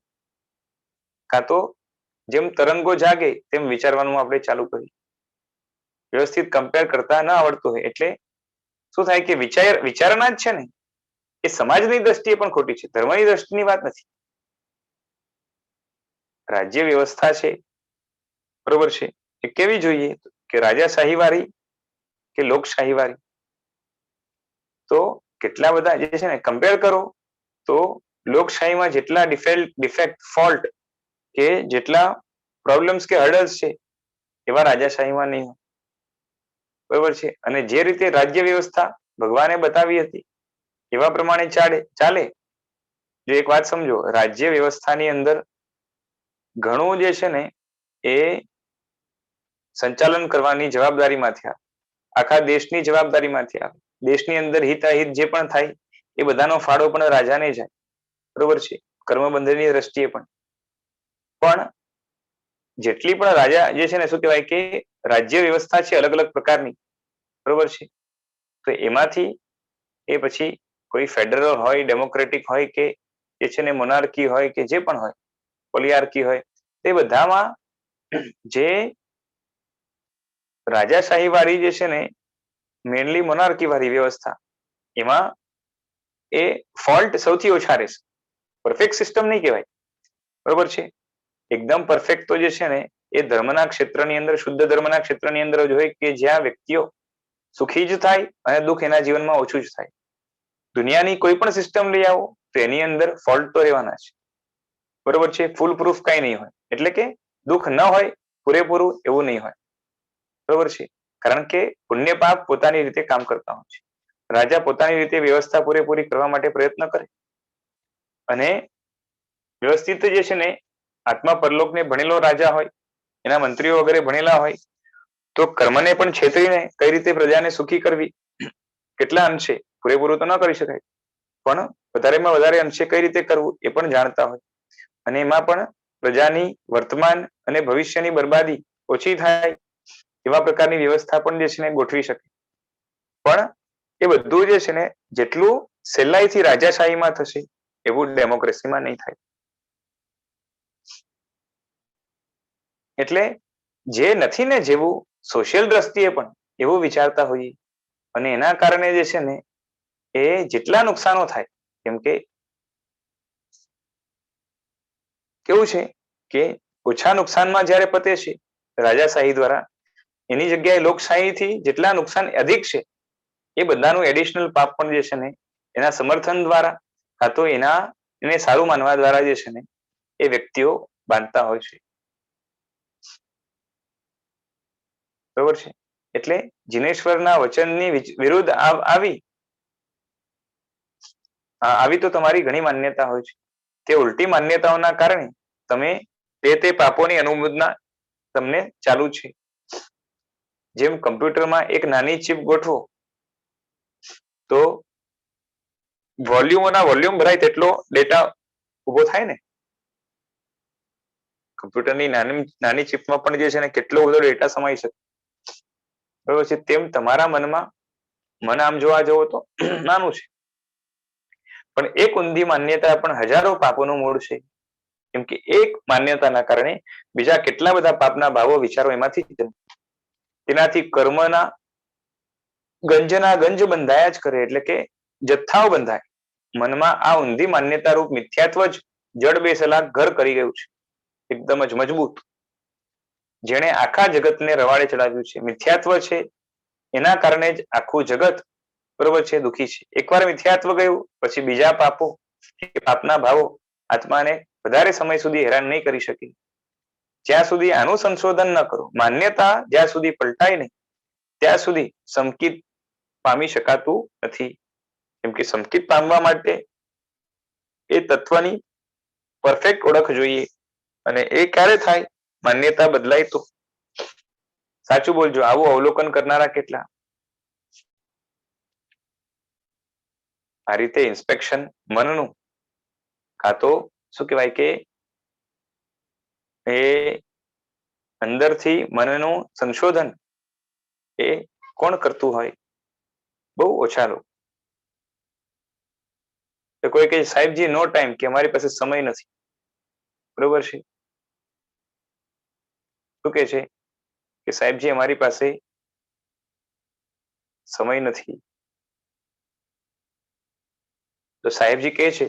કાં તો જેમ તરંગો જાગે તેમ વિચારવાનું આપણે ચાલુ કરીએ. વ્યવસ્થિત કમ્પેર કરતા ન આવડતું હોય એટલે શું થાય કે વિચારણા જ છે ને એ સમાજની દ્રષ્ટિએ પણ ખોટી છે, ધર્મની દ્રષ્ટિની વાત નથી. રાજ્ય વ્યવસ્થા છે, બરોબર છે? એ કેવી જોઈએ કે રાજાશાહી વાળી કે લોકશાહી વાળી? તો કેટલા બધા જે છે ને કમ્પેર કરો તો લોકશાહીમાં જેટલા ડિફેક્ટ, ફોલ્ટ કે જેટલા પ્રોબ્લેમ્સ કે હર્ડલ્સ છે એવા રાજાશાહીમાં નહીં હોય, બરોબર છે? અને જે રીતે રાજ્ય વ્યવસ્થા ભગવાને બતાવી હતી એવા પ્રમાણે ચાલે. જો એક વાત સમજો, રાજ્ય વ્યવસ્થાની અંદર ઘણું જે છે ને એ સંચાલન કરવાની જવાબદારીમાંથી આવે, આખા દેશની જવાબદારીમાંથી આવે. દેશની અંદર હિતાહિત જે પણ થાય એ બધાનો ફાળો પણ રાજાને જાય, બરોબર છે? કર્મબંધની દ્રષ્ટિએ પણ જેટલી પણ રાજા જે છે ને શું કહેવાય કે રાજ્ય વ્યવસ્થા છે અલગ અલગ પ્રકારની, બરોબર છે? તો એમાંથી એ પછી કોઈ ફેડરલ હોય, ડેમોક્રેટિક હોય કે જે છે ને મોનાર્કી હોય કે જે પણ હોય, પોલિયાર્કી હોય, તે બધામાં જે રાજાશાહી વાળી જે છે ને મેનલી મોનાર્કી વાળી વ્યવસ્થા, એમાં એ ફોલ્ટ સૌથી ઓછા રહેશે. પરફેક્ટ સિસ્ટમ નહીં કહેવાય, બરોબર છે? એકદમ પરફેક્ટ તો જે છે ને એ ધર્મના ક્ષેત્રની અંદર, શુદ્ધ ધર્મના ક્ષેત્રની અંદર જ હોય કે જ્યાં વ્યક્તિઓ સુખી જ થાય અને દુઃખ એના જીવનમાં ઓછું જ થાય. દુનિયાની કોઈ પણ સિસ્ટમ લઈ આવો તો એની અંદર ફોલ્ટ તો રહેવાના છે, બરોબર છે? ફૂલ પ્રૂફ કઈ નહીં હોય, એટલે કે દુઃખ ન હોય પૂરેપૂરું એવું નહીં હોય, બરોબર છે? કારણ કે પુણ્ય પાપ પોતાની રીતે કામ કરતા હોય છે. રાજા પોતાની રીતે વ્યવસ્થા પૂરેપૂરી કરવા માટે પ્રયત્ન કરે અને વ્યવસ્થિત જે છે ને આત્મા પરલોકને ભણેલો રાજા હોય, એના મંત્રીઓ વગેરે ભણેલા હોય તો કર્મને પણ છેતરીને કઈ રીતે પ્રજાને સુખી કરવી, કેટલા અંશે, પૂરેપૂરું તો ન કરી શકાય પણ વધારેમાં વધારે અંશે કઈ રીતે કરવું એ પણ જાણતા હોય. અને એમાં પણ પ્રજાની વર્તમાન અને ભવિષ્યની બરબાદી ઓછી થાય એવા પ્રકારની વ્યવસ્થા પણ જે છે ને ગોઠવી શકે. પણ એ બધું જે છે ને જેટલું સહેલાઈથી રાજાશાહીમાં થશે એવું ડેમોક્રેસીમાં નહીં થાય. એટલે જે નથી ને જેવું સોશિયલ દ્રષ્ટિએ પણ એવું વિચારતા હોઈએ અને એના કારણે જે છે ને એ જેટલા નુકસાનો થાય, કેમ કે કેવું છે કે ઓછા નુકસાનમાં જ્યારે પતે છે રાજાશાહી દ્વારા, એની જગ્યાએ લોકશાહીથી જેટલા નુકસાન અધિક છે એ બધાનું એડિશનલ પાપ પણ જે છે ને એના સમર્થન દ્વારા કાં તો એને સારું માનવા દ્વારા જે છે ને એ વ્યક્તિઓ બાંધતા હોય છે. બરોબર છે. એટલે જીનેશ્વરના વચનની વિરુદ્ધ આવી તો તમારી ઘણી માન્યતા હોય છે. તે ઉલટી માન્યતાઓના કારણે તમે તે પાપોની અનુમોદના તમને ચાલુ છે. જેમ કમ્પ્યુટરમાં એક નાની ચિપ ગોઠવો તો વોલ્યુમ ભરાય તેટલો ડેટા ઉભો થાય ને. કમ્પ્યુટરની નાની ચિપમાં પણ જે છે ને કેટલો બધો ડેટા સમાઈ શકે, બરોબર છે. તેમ તમારા મનમાં મન આમ જોવા જવો તો નાનું છે, પણ એક ઊંધી માન્યતા પણ હજારો પાપોનું મૂળ છે. કેમ કે એક માન્યતાના કારણે બીજા કેટલા બધા પાપના ભાવો વિચારો એમાંથી તેનાથી કર્મના ગંજ બંધાયા જ કરે, એટલે કે જથ્થાઓ બંધાય. મનમાં આ ઊંધી માન્યતા રૂપ મિથ્યાત્વ જ જડ બેસેલા ઘર કરી ગયું છે, એકદમ જ મજબૂત, જેણે આખા જગતને રવાડે ચડાવ્યું છે. મિથ્યાત્વ છે એના કારણે જ આખું જગત, બરોબર છે, દુઃખી છે. એકવાર મિથ્યાત્વ ગયું પછી બીજા પાપો કે પાપના ભાવો આત્માને વધારે સમય સુધી હેરાન નહીં કરી શકે. જ્યાં સુધી આનું સંશોધન ન કરો, માન્યતા જ્યાં સુધી પલટાય નહીં ત્યાં સુધી સંકિત પામી શકાતું નથી. કેમ કે સંકિત પામવા માટે એ તત્વની પરફેક્ટ ઓળખ જોઈએ, અને એ ક્યારે થાય? માન્યતા બદલાય તો. સાચું બોલજો, આવું અવલોકન કરનારા કેટલા? આ રીતે ઇન્સ્પેક્શન મનનું, કાં તો શું કહેવાય કે એ અંદરથી મનનું સંશોધન એ કોણ કરતું હોય? બહુ ઓછા લોકો. તો કોઈ કહે સાહેબજી નો ટાઈમ, કે અમારી પાસે સમય નથી, બરોબર છે. શું કે છે કે સાહેબજી અમારી પાસે સમય નથી. તો સાહેબજી કહે છે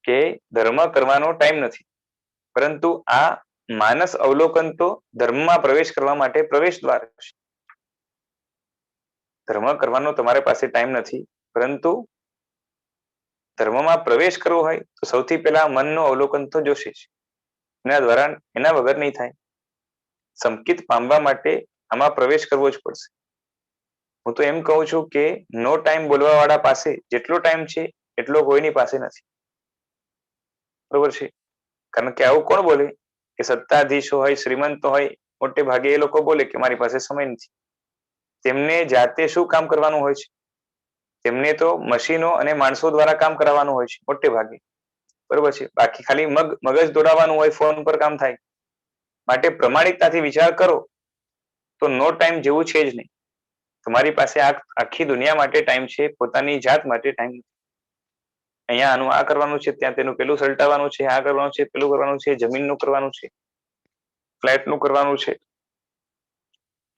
કે ધર્મ કરવાનો ટાઈમ નથી, પરંતુ આ માનસ અવલોકન તો ધર્મમાં પ્રવેશ કરવા માટે પ્રવેશ દ્વાર છે. ધર્મ કરવાનો તમારી પાસે ટાઈમ નથી, પરંતુ ધર્મમાં પ્રવેશ કરવો હોય તો સૌથી પહેલા મનનું અવલોકન તો જોશે જ. એના દ્વારા, એના વગર નહીં થાય. સંકિત પામવા માટે આમાં પ્રવેશ કરવો જ પડશે. હું તો એમ કહું છું કે નો ટાઈમ બોલવા વાળા પાસે જેટલો ટાઈમ છે એટલો કોઈની પાસે નથી, બરોબર છે. કારણ કે આવું કોણ બોલે કે સત્તાધીશો હોય, શ્રીમંતો હોય, મોટે ભાગે એ લોકો બોલે કે મારી પાસે સમય નથી. તેમને જાતે શું કામ કરવાનું હોય છે? તેમને તો મશીનો અને માણસો દ્વારા કામ કરાવવાનું હોય છે મોટે ભાગે, બરોબર છે. બાકી ખાલી મગજ દોડાવવાનું હોય, ફોન પર કામ થાય. માટે પ્રમાણિકતાથી વિચાર કરો તો નો ટાઈમ જેવું છે જ નહીં. તમારી પાસે આખી દુનિયા માટે ટાઈમ છે, પોતાની જાત માટે ટાઈમ નથી. અહીંયા આનું આ કરવાનું છે, ત્યાં તેનું પેલું સલટાવવાનું છે, આ કરવાનું છે, પેલું કરવાનું છે, જમીનનું કરવાનું છે, ફ્લેટનું કરવાનું છે,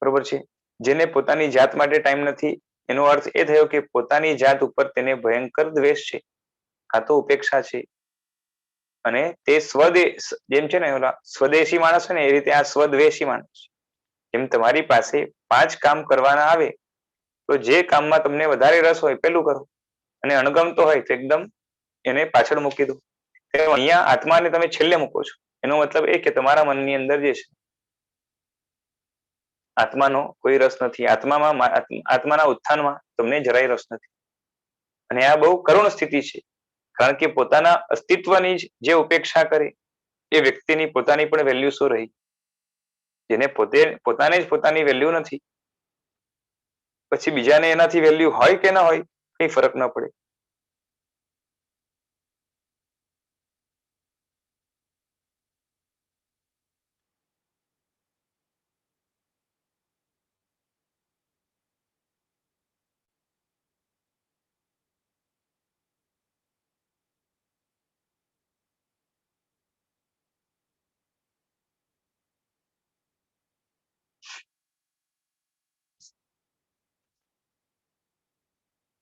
બરોબર છે. જેને પોતાની જાત માટે ટાઈમ નથી, એનો અર્થ એ થયો કે પોતાની જાત ઉપર તેને ભયંકર દ્વેષ છે, કાં તો ઉપેક્ષા છે. અને તે જેમ છે ને સ્વદેશી માણસ હોય ને, એ રીતે આ સ્વદ્વેષી માણસ છે. જેમ તમારી પાસે 5 કામ કરવાના આવે તો જે કામમાં તમને વધારે રસ હોય પેલું કરો, અને અણગમતો હોય તો એકદમ એને પાછળ મૂકી દો. અહીંયા આત્માને તમે છેલ્લે મૂકો છો. એનો મતલબ એ કે તમારા મનની અંદર જે છે આત્માનો કોઈ રસ નથી. આત્માના ઉત્થાનમાં તમને જરાય રસ નથી. અને આ બહુ કરુણ સ્થિતિ છે. કારણ કે પોતાના અસ્તિત્વની જે ઉપેક્ષા કરે એ વ્યક્તિની પોતાની પણ વેલ્યુ શું રહી? જેને પોતાને જ પોતાની વેલ્યુ નથી, પછી બીજાને એનાથી વેલ્યુ હોય કે ના હોય કઈ ફરક ન પડે.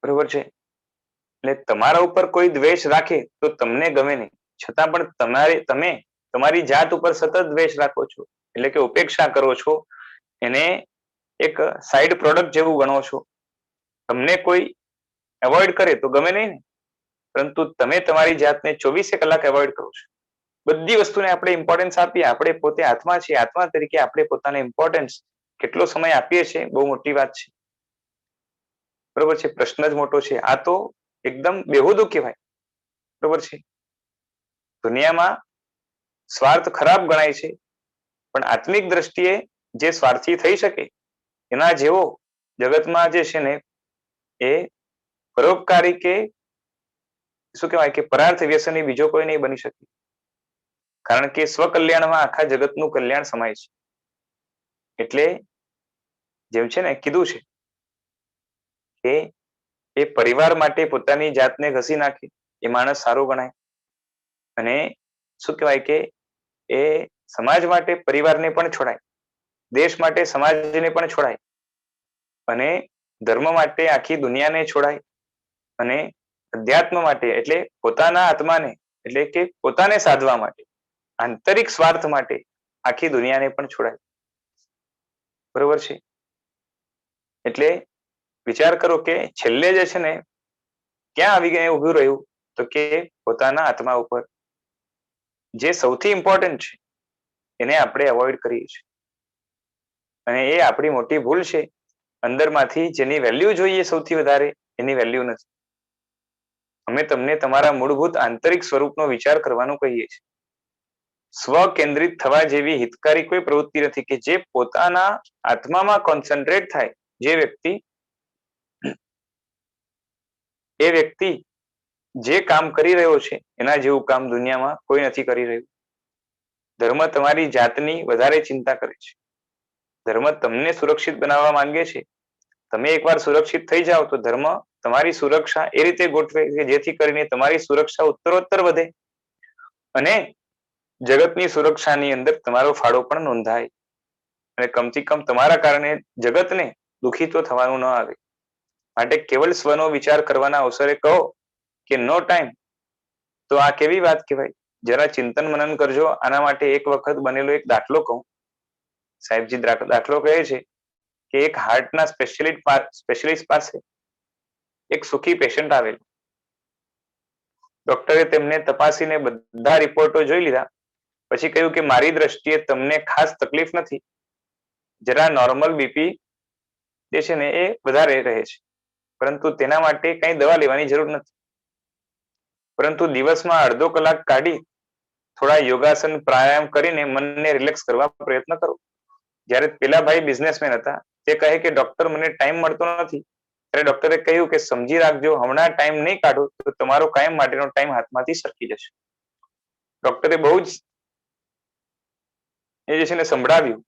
બરોબર છે. એટલે તમારા ઉપર કોઈ દ્વેષ રાખે તો તમને ગમે નહીં, છતાં પણ તમે તમારી જાત ઉપર સતત દ્વેષ રાખો છો, એટલે કે ઉપેક્ષા કરો છો. એને એક સાઈડ પ્રોડક્ટ જેવું ગણો છો. તમને કોઈ એવોઇડ કરે તો ગમે નહીં ને, પરંતુ તમે તમારી જાતને 24 કલાક એવોઇડ કરો છો. બધી વસ્તુને આપણે ઇમ્પોર્ટન્સ આપીએ. આપણે પોતે આત્મા છીએ, આત્મા તરીકે આપણે પોતાને ઇમ્પોર્ટન્સ કેટલો સમય આપીએ છીએ બહુ મોટી વાત છે, બરોબર છે. પ્રશ્ન જ મોટો છે. આ તો એકદમ બેહુદું કહેવાય, બરોબર છે. દુનિયામાં સ્વાર્થ ખરાબ ગણાય છે, પણ આત્મિક દ્રષ્ટિએ જે સ્વાર્થી થઈ શકે એના જેવો જગતમાં જે છે ને એ પરોપકારી કે શું કહેવાય કે પરાર્થ વ્યસની બીજો કોઈ નહીં બની શકે, કારણ કે સ્વકલ્યાણમાં આખા જગતનું કલ્યાણ સમાય છે. એટલે જેમ છે ને કીધું છે કે એ પરિવાર માટે પોતાની જાતને ઘસી નાખે એ માણસ સારો ગણાય, અને શું કહેવાય કે એ સમાજ માટે પરિવારને પણ છોડાય, દેશ માટે સમાજને પણ છોડાય, અને ધર્મ માટે આખી દુનિયાને છોડાય, અને અધ્યાત્મ માટે એટલે પોતાના આત્માને એટલે કે પોતાને સાધવા માટે આંતરિક સ્વાર્થ માટે આખી દુનિયાને પણ છોડાય, બરોબર છે. એટલે વિચાર કરો કે છેલ્લે જે છે ને ક્યાં આવી ગયા ઉભું રહ્યું, તો કે પોતાના આત્મા ઉપર. જે સૌથી ઇમ્પોર્ટન્ટ છે એને આપણે અવોઇડ કરીએ છીએ, અને એ આપણી મોટી ભૂલ છે. અંદરમાંથી જેની વેલ્યુ જોઈએ સૌથી વધારે એની વેલ્યુ નથી. અમે તમને તમારા મૂળભૂત આંતરિક સ્વરૂપનો વિચાર કરવાનું કહીએ છીએ. સ્વ કેન્દ્રિત થવા જેવી હિતકારી કોઈ પ્રવૃત્તિ નથી કે જે પોતાના આત્મામાં કોન્સન્ટ્રેટ થાય. એ વ્યક્તિ જે કામ કરી રહ્યો છે એના જેવું કામ દુનિયામાં કોઈ નથી કરી રહ્યું. ધર્મ તમારી જાતની વધારે ચિંતા કરે છે. ધર્મ તમને સુરક્ષિત બનાવવા માંગે છે. તમે એકવાર સુરક્ષિત થઈ જાઓ તો ધર્મ તમારી સુરક્ષા એ રીતે ગોઠવે કે જેથી કરીને તમારી સુરક્ષા ઉત્તરોત્તર વધે, અને જગતની સુરક્ષાની અંદર તમારો ફાળો પણ નોંધાય, અને કમથી કમ તમારા કારણે જગતને દુઃખી તો થવાનું ન આવે. માટે કેવલ સ્વનો વિચાર કરવાના અવસરે કહો કે નો ટાઈમ, તો આ કેવી વાત કહેવાય. જરા ચિંતન મનન કરજો. આના માટે એક વખત બનેલો એક દાખલો કહું. સાહેબજી દાખલો કહે છે કે એક હાર્ટના સ્પેશિયલિસ્ટ પાસે એક સુખી પેશન્ટ આવેલું. ડોક્ટરે તેમને તપાસીને બધા રિપોર્ટો જોઈ લીધા. પછી કહ્યું કે મારી દ્રષ્ટિએ તમને ખાસ તકલીફ નથી, જરા નોર્મલ બીપી જે છે ને એ વધારે રહે છે, પરંતુ તેના માટે કઈ દવા લેવાની જરૂર નથી. પરંતુ દિવસમાં અડધો કલાક કાઢી થોડા યોગાસન પ્રાણાયામ કરીને મનને રિલેક્સ કરવા પ્રયત્ન કરો. જ્યારે પેલા ભાઈ બિઝનેસમેન હતા, તે કહે કે ડોક્ટર મને ટાઈમ મળતો નથી, ત્યારે ડોક્ટરે કહ્યું કે સમજી રાખજો, હમણાં ટાઈમ નહીં કાઢો તો તમારો કાયમ માટેનો ટાઈમ હાથમાંથી સરકી જશે. ડોક્ટરે બહુ જ એ જે છે ને સંભળાવ્યું.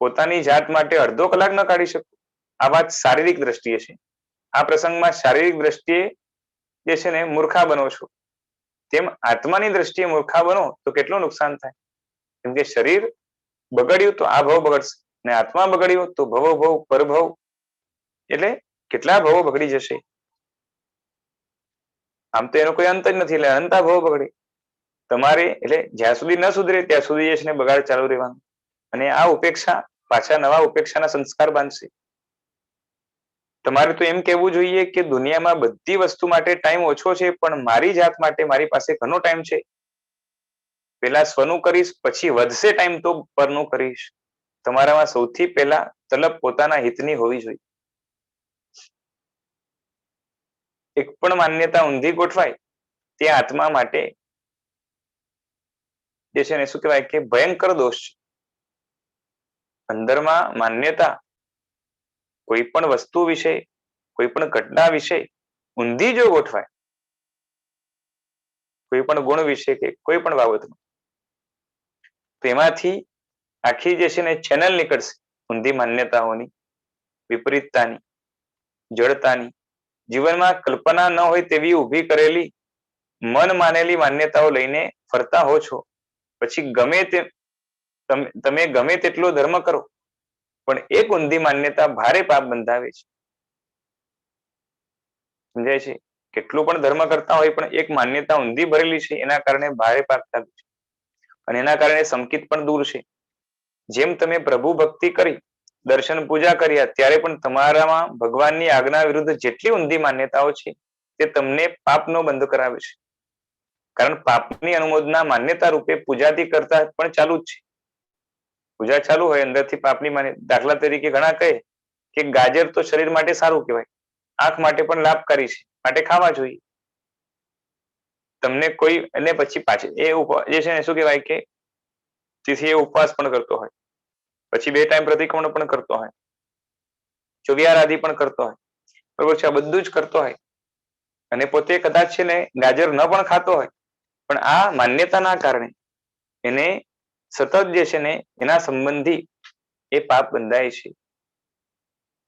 પોતાની જાત માટે અડધો કલાક ન કાઢી શકો. આ વાત શારીરિક દ્રષ્ટિએ છે. આ પ્રસંગમાં શારીરિક દ્રષ્ટિએ જે છે ને મૂર્ખા બનો છો, તેમ આત્માની દ્રષ્ટિએ મૂર્ખા બનો તો કેટલું નુકસાન થાય. કેમ કે શરીર બગડ્યું તો આ ભવ બગડશે, અને આત્મા બગડ્યો તો ભવો ભવ પરભવ, એટલે કેટલા ભવો બગડી જશે. આમ તો એનો કોઈ અંત જ નથી, એટલે અનંતા ભવ બગડે. તમારે એટલે જ્યાં સુધી ન સુધરે ત્યાં સુધી છે ને બગાડ ચાલુ રહેવાનું, અને આ ઉપેક્ષા પાછા નવા ઉપેક્ષાના સંસ્કાર બાંધશે. તમારે તો એમ કહેવું જોઈએ કે દુનિયામાં બધી વસ્તુ માટે ટાઈમ ઓછો છે, પણ મારી જાત માટે મારી પાસે ઘણો ટાઈમ છે. પેલા સ્વનું કરીશ, પછી વધશે ટાઈમ તો પરનું કરીશ. તમારામાં સૌથી પહેલા તલબ પોતાના હિતની હોવી જોઈએ. એક પણ માન્યતા ઊંધી ગોઠવાય તે આત્મા માટે જે છે ને શું કહેવાય કે ભયંકર દોષ છે. અંદરમાં માન્યતા કોઈ પણ વસ્તુ વિશે, કોઈ પણ ઘટના વિશે ઊંધી જો ગોઠવાય, કોઈ પણ ગુણ વિશે કે કોઈ પણ બાબતમાં, તેમાંથી આખી જે છે ને ચેનલ નીકળશે ઊંધી માન્યતાઓની, વિપરીતતાની, જડતાની. જીવનમાં કલ્પના ન હોય તેવી ઊભી કરેલી મન માનેલી માન્યતાઓ લઈને ફરતા હો છો. પછી તમે ગમે તેટલો ધર્મ કરો, પણ એક ઊંધી માન્યતા ભારે પાપ બંધાવે છે. સમજાય છે? કેટલું પણ ધર્મ કરતા હોય પણ એક માન્યતા ઊંધી ભરેલી છે, એના કારણે ભારે પાપ થાય છે, અને એના કારણે સંકિત પણ દૂર છે. જેમ તમે પ્રભુ ભક્તિ કરી, દર્શન પૂજા કર્યા, ત્યારે પણ તમારામાં ભગવાનની આજ્ઞા વિરુદ્ધ જેટલી ઊંધી માન્યતાઓ છે તે તમને પાપનો બંધ કરાવે છે. કારણ પાપની અનુમોદના માન્યતા રૂપે પૂજાથી કરતા પણ ચાલુ જ છે. પૂજા ચાલુ હોય અંદરથી પાપની માને, દાખલા તરીકે ઘણા કહે કે ગાજર તો શરીર માટે સારું કહેવાય, આંખ માટે પણ લાભકારી છે, માટે ખાવા જોઈએ. તમને કોઈ અને પછી પાછી એ જે છે ને શું કહેવાય કે તેથી એ ઉપવાસ પણ કરતો હોય, પછી 2 ટાઈમ પ્રતિક્રમણ પણ કરતો હોય, ચોવિહાર આદિ પણ કરતો હોય, બરોબર છે, આ બધું જ કરતો હોય અને પોતે કદાચ છે ને ગાજર ન પણ ખાતો હોય, પણ આ માન્યતાના કારણે એને સતત જે છે ને એના સંબંધી એ પાપ બંધાય છે.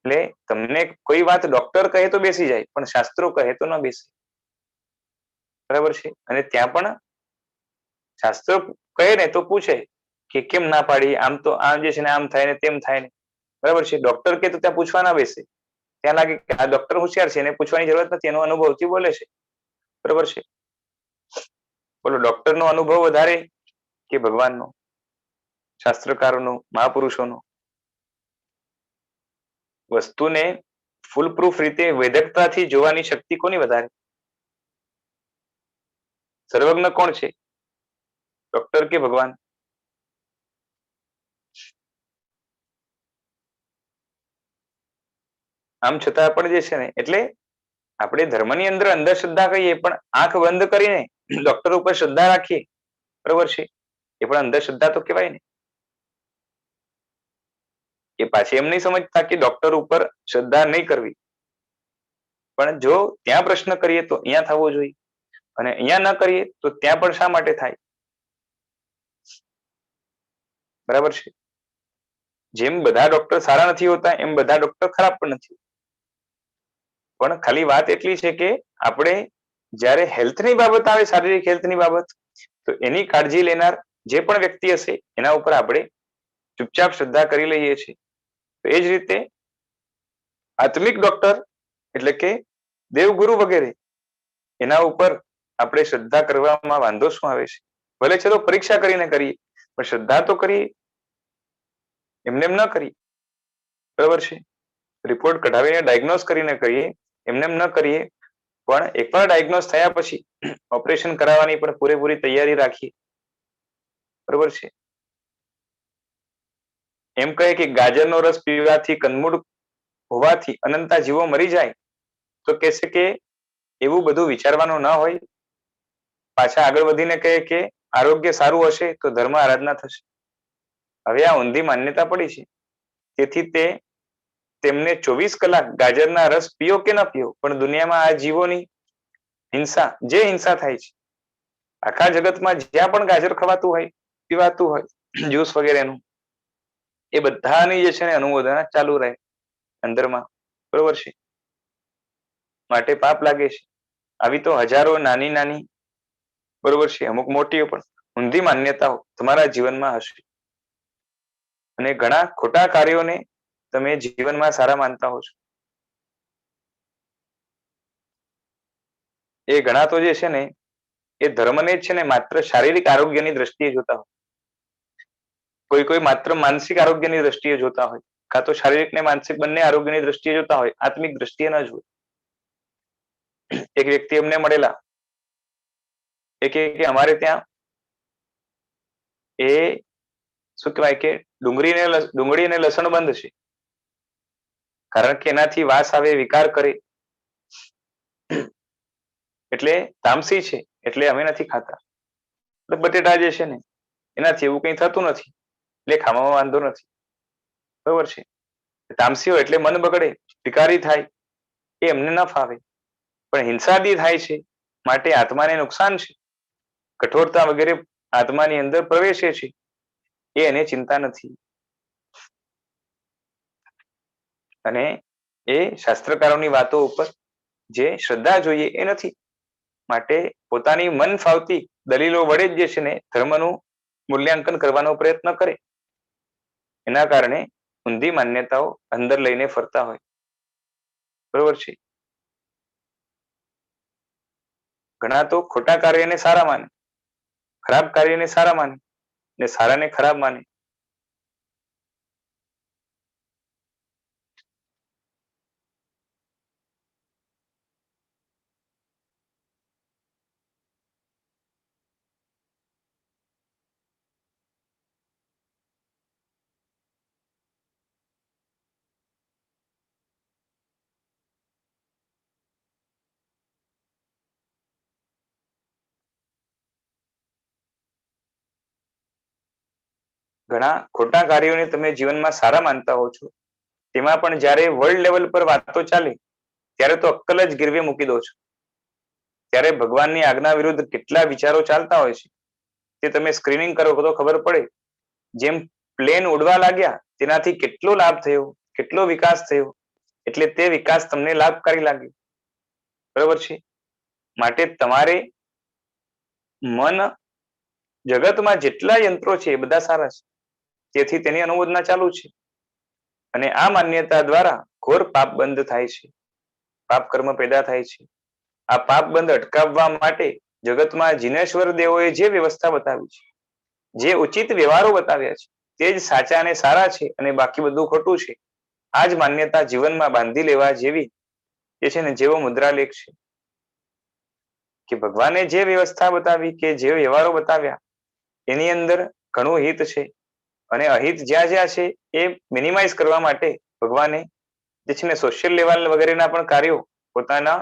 એટલે તમને કોઈ વાત ડોક્ટર કહે તો બેસી જાય, પણ શાસ્ત્રો કહે તો ન બેસે, બરાબર છે. અને ત્યાં પણ શાસ્ત્રો કહે ને તો પૂછે કે કેમ ના પાડી, આમ તો આમ જે છે ને આમ થાય ને તેમ થાય ને, બરાબર છે. ડોક્ટર કે તો ત્યાં પૂછવા ના બેસે, ત્યાં લાગે કે આ ડોક્ટર હોશિયાર છે, એને પૂછવાની જરૂરત નથી, એનો અનુભવથી બોલે છે, બરાબર છે. બોલો ડોક્ટર નો અનુભવ વધારે કે ભગવાનનો, શાસ્ત્રકારોનો, મહાપુરુષોનો? વસ્તુને ફૂલ પ્રૂફ રીતે વૈદકતાથી જોવાની શક્તિ કોની વધારે? સર્વજ્ઞ કોણ છે, ડોક્ટર કે ભગવાન? આમ છતાં પણ જે છે ને, એટલે આપણે ધર્મની અંદર અંધશ્રદ્ધા કહીએ, પણ આંખ બંધ કરીને ડોક્ટર ઉપર શ્રદ્ધા રાખીએ, બરોબર છે, એ પણ અંધશ્રદ્ધા તો કહેવાય ને. એ પાછી એમ નહીં સમજતા કે ડોક્ટર ઉપર શ્રદ્ધા નહીં કરવી, પણ જો ત્યાં પ્રશ્ન કરીએ તો અહીંયા થવો જોઈએ, અને અહીંયા ન કરીએ તો ત્યાં પણ શા માટે થાય, બરાબર છે. જેમ બધા ડોક્ટર સારા નથી હોતા, એમ બધા ડોક્ટર ખરાબ પણ નથી, પણ ખાલી વાત એટલી છે કે આપણે જ્યારે હેલ્થની બાબત આવે, શારીરિક હેલ્થની બાબત, તો એની કાળજી લેનાર જે પણ વ્યક્તિ હશે એના ઉપર આપણે ચૂપચાપ શ્રદ્ધા કરી લઈએ છીએ. તો એ જ રીતે આત્મિક ડોક્ટર એટલે કે દેવગુરુ વગેરે, એના ઉપર આપણે શ્રદ્ધા કરવામાં વાંધો શું આવે છે? ભલે ચલો પરીક્ષા કરીને કરીએ, પણ શ્રદ્ધા તો કરીએ, એમને એમ ન કરીએ, બરાબર છે. રિપોર્ટ કઢાવીને ડાયગ્નોઝ કરીને કરીએ, એમને એમ ન કરીએ, પણ એકવાર ડાયગ્નોઝ થયા પછી ઓપરેશન કરાવવાની પણ પૂરેપૂરી તૈયારી રાખીએ, બરોબર છે. એમ કહે કે ગાજરનો રસ પીવાથી કંદમૂળ હોવાથી અનંતા જીવો મરી જાય, તો કહેશે કે એવું બધું વિચારવાનું ન હોય, પાછા આગળ વધીને કહે કે આરોગ્ય સારું હશે તો ધર્મ આરાધના થશે. હવે આ ઊંધી માન્યતા પડી છે, તેથી તેમને 24 કલાક ગાજરના રસ પીઓ કે ન પીઓ, પણ દુનિયામાં આ જીવોની હિંસા, જે હિંસા થાય છે આખા જગતમાં, જ્યાં પણ ગાજર ખવાતું હોય, પીવાતું હોય, જ્યુસ વગેરેનું, એ બધાની જે છે ને અનુમોદના ચાલુ રહે અંદરમાં, બરોબર છે. માટે પાપ લાગે છે. આવી તો હજારો નાની નાની, બરોબર છે, અમુક મોટીઓ પણ ઊંધી માન્યતાઓ તમારા જીવનમાં હશે, અને ઘણા ખોટા કાર્યોને તમે જીવનમાં સારા માનતા હો છો. એ ઘણા તો જે છે ને એ ધર્મને જ છે ને માત્ર શારીરિક આરોગ્યની દ્રષ્ટિએ જોતા હોય, કોઈ માત્ર માનસિક આરોગ્યની દ્રષ્ટિએ જોતા હોય, કાં તો શારીરિક ને માનસિક બંને આરોગ્યની દ્રષ્ટિએ જોતા હોય, આત્મિક દ્રષ્ટિએ ન જોય. એક વ્યક્તિ અમને મળેલા, એ કે અમારે ત્યાં એ શું કહેવાય કે ડુંગળી અને લસણ બંધ છે, કારણ કે એનાથી વાસ આવે, વિકાર કરે, એટલે તામસી છે, એટલે અમે નથી ખાતા. બટેટા જે છે ને એનાથી એવું કંઈ થતું નથી, એટલે ખાવામાં વાંધો નથી, બરોબર છે. તામસી હોય એટલે મન બગડે, વિકારી થાય, એ એમને ન ફાવે, પણ હિંસાદી થાય છે, માટે આત્માને નુકસાન છે, કઠોરતા વગેરે આત્માની અંદર પ્રવેશે છે, એ એને ચિંતા નથી. અને એ શાસ્ત્રકારોની વાતો ઉપર જે શ્રદ્ધા જોઈએ એ નથી, માટે પોતાની મન ફાવતી દલીલો વડે જ જે છે ને ધર્મનું મૂલ્યાંકન કરવાનો પ્રયત્ન કરે, એના કારણે ઊંધી માન્યતાઓ અંદર લઈને ફરતા હોય, બરોબર છે. ઘણા તો ખોટા કાર્યને સારા માને, ખરાબ કાર્યને સારા માને, ને સારાને ખરાબ માને. ઘણા ખોટા કાર્યોને તમે જીવનમાં સારા માનતા હો છો, તેમાં પણ જ્યારે વર્લ્ડ લેવલ પર વાતો ચાલે ત્યારે તો અક્કલ જ ગીરવે મૂકી દો છો. ત્યારે ભગવાનની આજ્ઞા વિરુદ્ધ કેટલા વિચારો ચાલતા હોય છે તે તમે સ્ક્રીનિંગ કરો તો ખબર પડે. જેમ પ્લેન ઉડવા લાગ્યા તેનાથી કેટલો લાભ થયો, કેટલો વિકાસ થયો, એટલે તે વિકાસ તમને લાભકારી લાગ્યો. બરોબર છે. માટે તમારે મન જગતમાં જેટલા યંત્રો છે એ બધા સારા છે, તેથી તેની અનુમોદના ચાલુ છે. અને આ માન્યતા દ્વારા ઘોર પાપ બંધ થાય છે, પાપ કર્મ પેદા થાય છે. આ પાપ બંધ અટકાવવા માટે જગતમાં જીનેશ્વર દેવોએ જે વ્યવસ્થા બતાવી છે, જે ઉચિત વ્યવહારો બતાવ્યા છે, તે જ સાચા અને સારા છે અને બાકી બધું ખોટું છે. આ જ માન્યતા જીવનમાં બાંધી લેવા જેવી એ છે ને જેવો મુદ્રાલેખ છે કે ભગવાને જે વ્યવસ્થા બતાવી કે જે વ્યવહારો બતાવ્યા એની અંદર ઘણું હિત છે, અને અહિત જ્યાં જ્યાં છે એ મિનિમાઇઝ કરવા માટે ભગવાને જે છે ને સોશિયલ લેવલ વગેરેના પણ કાર્યો પોતાના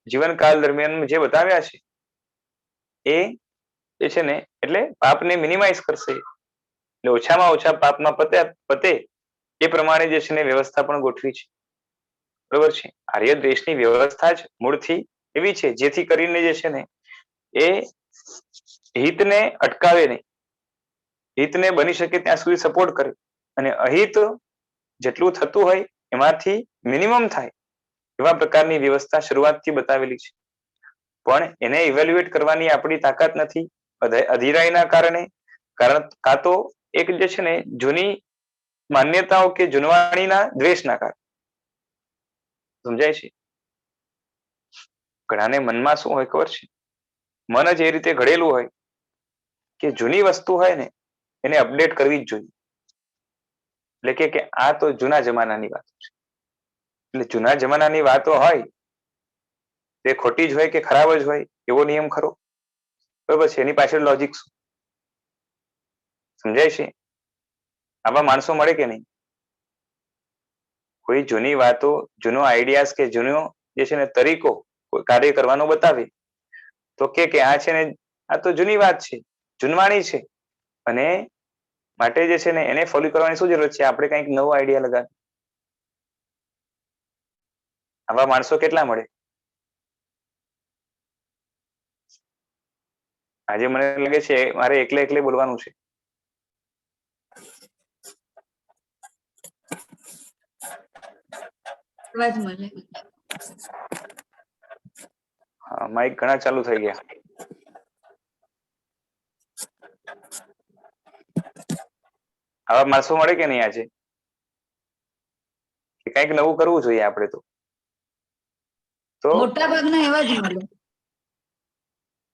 જીવનકાળ દરમિયાન જે બતાવ્યા છે એ છે ને એટલે પાપને મિનિમાઇઝ કરશે, એટલે ઓછામાં ઓછા પાપમાં પતે એ પ્રમાણે જે છે ને વ્યવસ્થા પણ ગોઠવી છે. બરોબર છે. આર્ય દેશની વ્યવસ્થા જ મૂળથી એવી છે જેથી કરીને જે છે ને એ હિતને અટકાવે નહીં, હિતને બની શકે ત્યાં સુધી સપોર્ટ કરે, અને અહિત જેટલું થતું હોય એમાંથી મિનિમમ થાય એવા પ્રકારની વ્યવસ્થા શરૂઆતથી બતાવેલી છે. પણ એને ઇવેલ્યુએટ કરવાની આપણી તાકાત નથી, અધીરાઈના કારણે, કાં તો એક જે છે ને જૂની માન્યતાઓ કે જૂનવાણીના દ્વેષના કારણે. સમજાય છે? ઘણાને મનમાં શું હોય ખબર છે, મન જ એ રીતે ઘડેલું હોય કે જૂની વસ્તુ હોય ને એને અપડેટ કરવી જ જોઈએ. એટલે કે આ તો જૂના જમાનાની વાતો છે, એટલે જૂના જમાનાની વાતો હોય તે ખોટી જ હોય કે ખરાબ જ હોય એવો નિયમ ખરો? બરોબર છે. એની પાછળ લોજિક શું? સમજાય છે? આવા માણસો મળે કે નહીં? કોઈ જૂની વાતો, જૂનો આઈડિયાઝ કે જૂનો જે છે ને તરીકો કાર્ય કરવાનો બતાવે તો કે આ છે ને આ તો જૂની વાત છે, જૂનવાણી છે, અને માટે જે છે ને એને ફોલો કરવાની શું જરૂરત છે? આપણે કંઈક નવો આઈડિયા લગાવીએ. આવા માણસો કેટલા મળે? આજે મને લાગે છે મારે એકલે બોલવાનું છે. હા, માઇક ઘણા ચાલુ થઈ ગયા. આવા માણસો મળે કે નહીં આજે? કંઈક નવું કરવું જોઈએ આપણે તો મોટા ભાગના એવા જ મળે.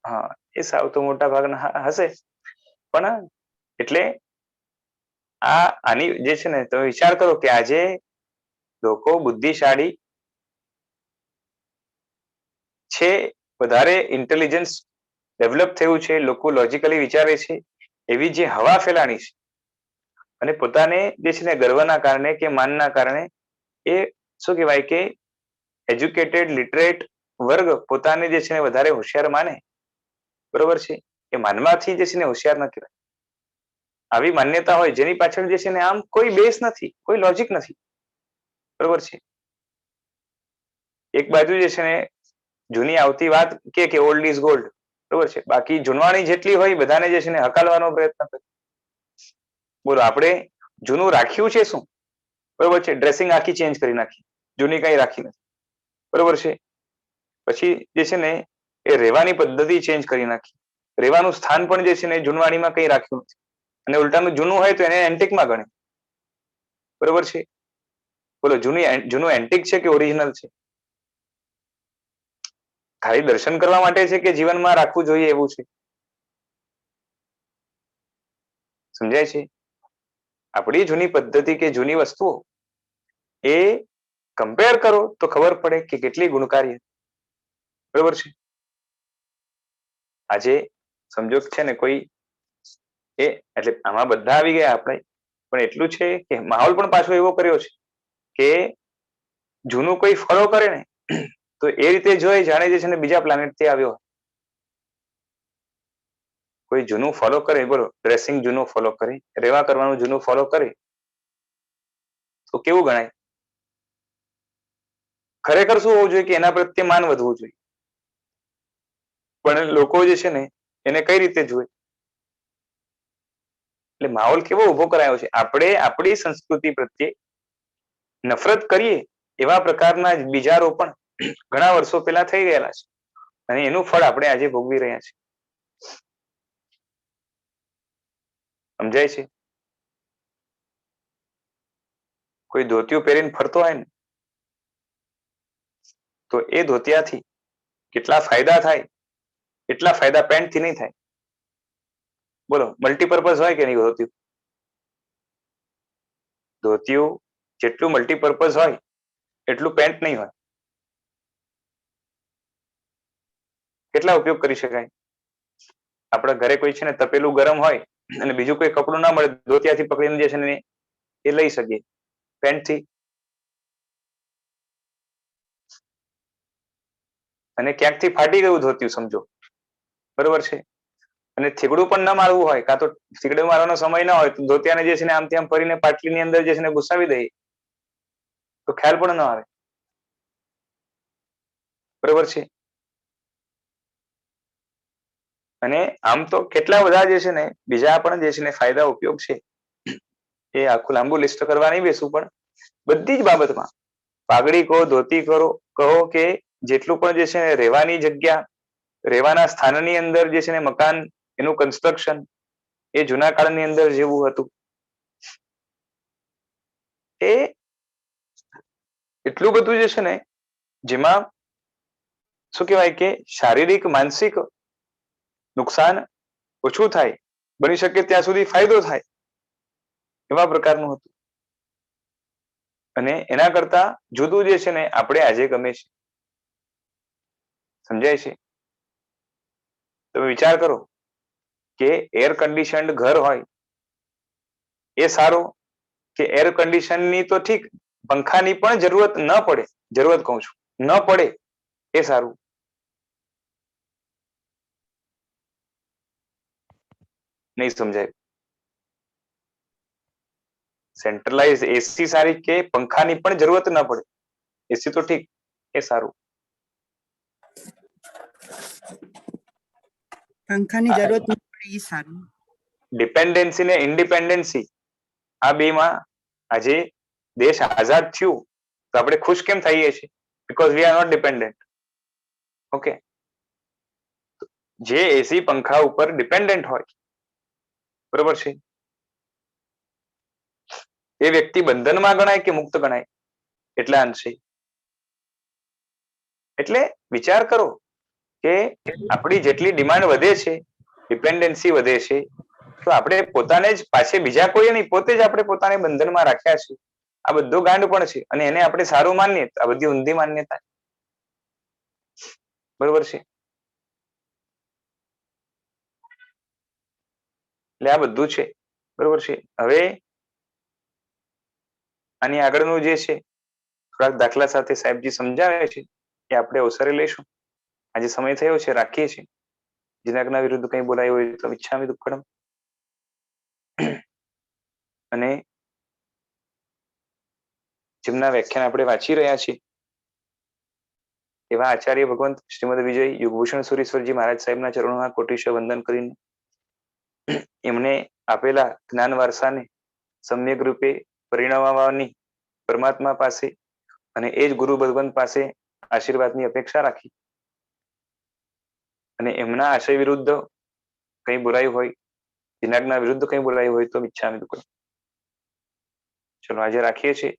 હા, એ સાવ તો મોટા ભાગના હશે, પણ એટલે આની જે છે ને તમે વિચાર કરો કે આજે લોકો બુદ્ધિશાળી છે, વધારે ઇન્ટેલિજન્સ ડેવલપ થયું છે, લોકો લોજિકલી વિચારે છે, એવી જે હવા ફેલાણી છે, અને પોતાને જે છે ને ગર્વના કારણે કે માનના કારણે એ શું કહેવાય કે એજ્યુકેટેડ લિટરેટ વર્ગ પોતાને જે છે ને વધારે હોશિયાર માને. બરોબર છે? એ માનવાથી જે છે ને હોશિયાર ન કહેવાય. આવી માન્યતા હોય જેની પાછળ જે છે ને આમ કોઈ બેસ નથી, કોઈ લોજિક નથી. બરોબર છે? એક બાજુ જે છે ને જૂની આવતી વાત કે ઓલ્ડ ઇઝ ગોલ્ડ. બરોબર છે? બાકી જૂનવાણી જેટલી હોય બધાને જે છે ને હકાલવાનો પ્રયત્ન કરે. બોલો, આપણે જૂનું રાખ્યું છે શું? બરોબર છે? ડ્રેસિંગ આખી ચેન્જ કરી નાખી, જૂની કઈ રાખી નથી. બરોબર છે? પછી જે છે ને એ રહેવાની પદ્ધતિ ચેન્જ કરી નાખી, રહેવાનું સ્થાન પણ જે છે ને જૂનવાણીમાં કઈ રાખ્યું નથી, અને ઉલટાનું જૂનું હોય તો એને એન્ટિકમાં ગણે. બરોબર છે? બોલો, જૂનું એન્ટિક છે કે ઓરિજિનલ છે? ખાલી દર્શન કરવા માટે છે કે જીવનમાં રાખવું જોઈએ એવું છે? સમજાય છે? આપણી જૂની પદ્ધતિ કે જૂની વસ્તુઓ એ કમ્પેર કરો તો ખબર પડે કે કેટલી ગુણકારી. બરોબર છે? આજે સમજો છે ને કોઈ એટલે આમાં બધા આવી ગયા આપણે, પણ એટલું છે કે માહોલ પણ પાછો એવો કર્યો છે કે જૂનું કોઈ ફોલો કરે ને તો એ રીતે જોઈ જાણે જે છે ને બીજા પ્લાનેટ થી આવ્યો. કોઈ જૂનું ફોલો કરે, બોલો, ડ્રેસિંગ જૂનું ફોલો કરે, રહેવા કરવાનું જૂનું ફોલો કરે તો કેવું ગણાય? ખરેખર શું હોવું જોઈએ કે એના પ્રત્યે માન વધવું જોઈએ, પણ લોકો જે છે ને એને કઈ રીતે જુએ? એટલે માહોલ કેવો ઉભો કરાયો છે? આપણે આપણી સંસ્કૃતિ પ્રત્યે નફરત કરીએ એવા પ્રકારના વિચારો પણ ઘણા વર્ષો પહેલા થઈ ગયેલા છે, અને એનું ફળ આપણે આજે ભોગવી રહ્યા છીએ. સમજાય છે? કોઈ ધોતિયું પહેરીને ફરતો હોય ને તો એ ધોતિયાથી કેટલા ફાયદા થાય એટલા ફાયદા પેન્ટ થી નહીં થાય. બોલો, મલ્ટીપર્પઝ હોય કે નહીં ધોતિયું? ધોતિયું જેટલું મલ્ટીપર્પઝ હોય એટલું પેન્ટ નહીં હોય. કેટલા ઉપયોગ કરી શકાય? આપણા ઘરે કોઈ છે ને તપેલું ગરમ હોય અને બીજું કોઈ કપડું ના મળે, ધોતિયાથી પકડીને જે છે ને એ લઈ શકીએ, પેન્ટથી. અને ક્યાંકથી ફાટી ગયું ધોતિયું સમજો, બરોબર છે, અને થીગડું પણ ના મારવું હોય, કાં તો થીગડું મારવાનો સમય ના હોય તો ધોતિયાને જે છે ને આમ તેમ ફરીને પાટલીની અંદર જે છે ને ઘુસાવી દઈએ તો ખ્યાલ પણ ન આવે, બરોબર છે. અને આમ તો કેટલા બધા જે છે ને બીજા પણ જે છે ને ફાયદા ઉપયોગ છે, એ આખું લાંબુ લિસ્ટ કરવા નહીં બેસું, પણ બધી જ બાબતમાં પાઘડી કહો, ધોતી કરો, કહો કે જેટલું પણ જે છે રહેવાની જગ્યા, રહેવાના સ્થાનની અંદર જે છે ને મકાન, એનું કન્સ્ટ્રક્શન એ જૂના કાળની અંદર જેવું હતું એ એટલું બધું જે છે ને જેમાં શું કહેવાય કે શારીરિક માનસિક નુકસાન ઓછું થાય, બની શકે ત્યાં સુધી ફાયદો થાય એવા પ્રકારનું હતું. અને એના કરતા જુદું જે છે ને આપણે આજે ગમે છે. સમજાય છે? તમે વિચાર કરો કે એર કન્ડિશન્ડ ઘર હોય એ સારો કે એર કન્ડિશનની તો ઠીક, પંખાની પણ જરૂરત ન પડે, જરૂરત કહું છું, ન પડે એ સારું? નહીં સમજાય. સેન્ટ્રલાઇઝ એસી સારી કે પંખાની પણ જરૂરત ન પડે? એસી તો ઠીક, એ સારું. પંખાની જરૂરત ન પડે એ સારું. ડિપેન્ડન્સી ને ઇન્ડિપેન્ડન્સી આ બેમાં આજે દેશ આઝાદ થયું તો આપણે ખુશ કેમ થઈએ છીએ? Because we are not dependent. Okay, જે એસી પંખા ઉપર ડિપેન્ડન્ટ હોય, બરોબર છે, એ વ્યક્તિ બંધનમાં ગણાય કે મુક્ત ગણાય? એટલા અંશે. એટલે વિચાર કરો કે આપણી જેટલી ડિમાન્ડ વધે છે, ડિપેન્ડન્સી વધે છે, તો આપણે પોતાને જ પાછે બીજા કોઈ નહીં, પોતે જ આપણે પોતાને બંધનમાં રાખ્યા છે. આ બધું ગાંડ પણ છે, અને એને આપણે સારું માનીએ આ બધી ઊંધી માન્યતા, બરોબર છે. એટલે આ બધું છે, બરોબર છે. હવે આની આગળનું જે છે થોડાક દાખલા સાથે સાહેબજી સમજાવે છે એ આપણે અવસરે લઈશું. આજે સમય થયો છે, રાખીએ છીએ. જીનાગના વિરુદ્ધ કંઈ બોલાયું હોય તો ઈચ્છામિ દુક્કડમ. અને જેમના વ્યાખ્યાન આપણે વાંચી રહ્યા છીએ એવા આચાર્ય ભગવંત શ્રીમદ વિજય યુગભૂષણ સુરેશ્વરજી મહારાજ સાહેબના ચરણોમાં કોટીશ વંદન કરીને એમને આપેલા જ્ઞાન વારસાને સમ્યક રૂપે પરિણમવાની પરમાત્મા પાસે અને એ જ ગુરુ ભગવંત પાસે આશીર્વાદની અપેક્ષા રાખી અને એમના આશય વિરુદ્ધ કંઈ બોલાયું હોય, જીનાગના વિરુદ્ધ કંઈ બોલાયું હોય તો ઈચ્છામિ દુક્કડમ. ચલો આજે રાખીએ છીએ.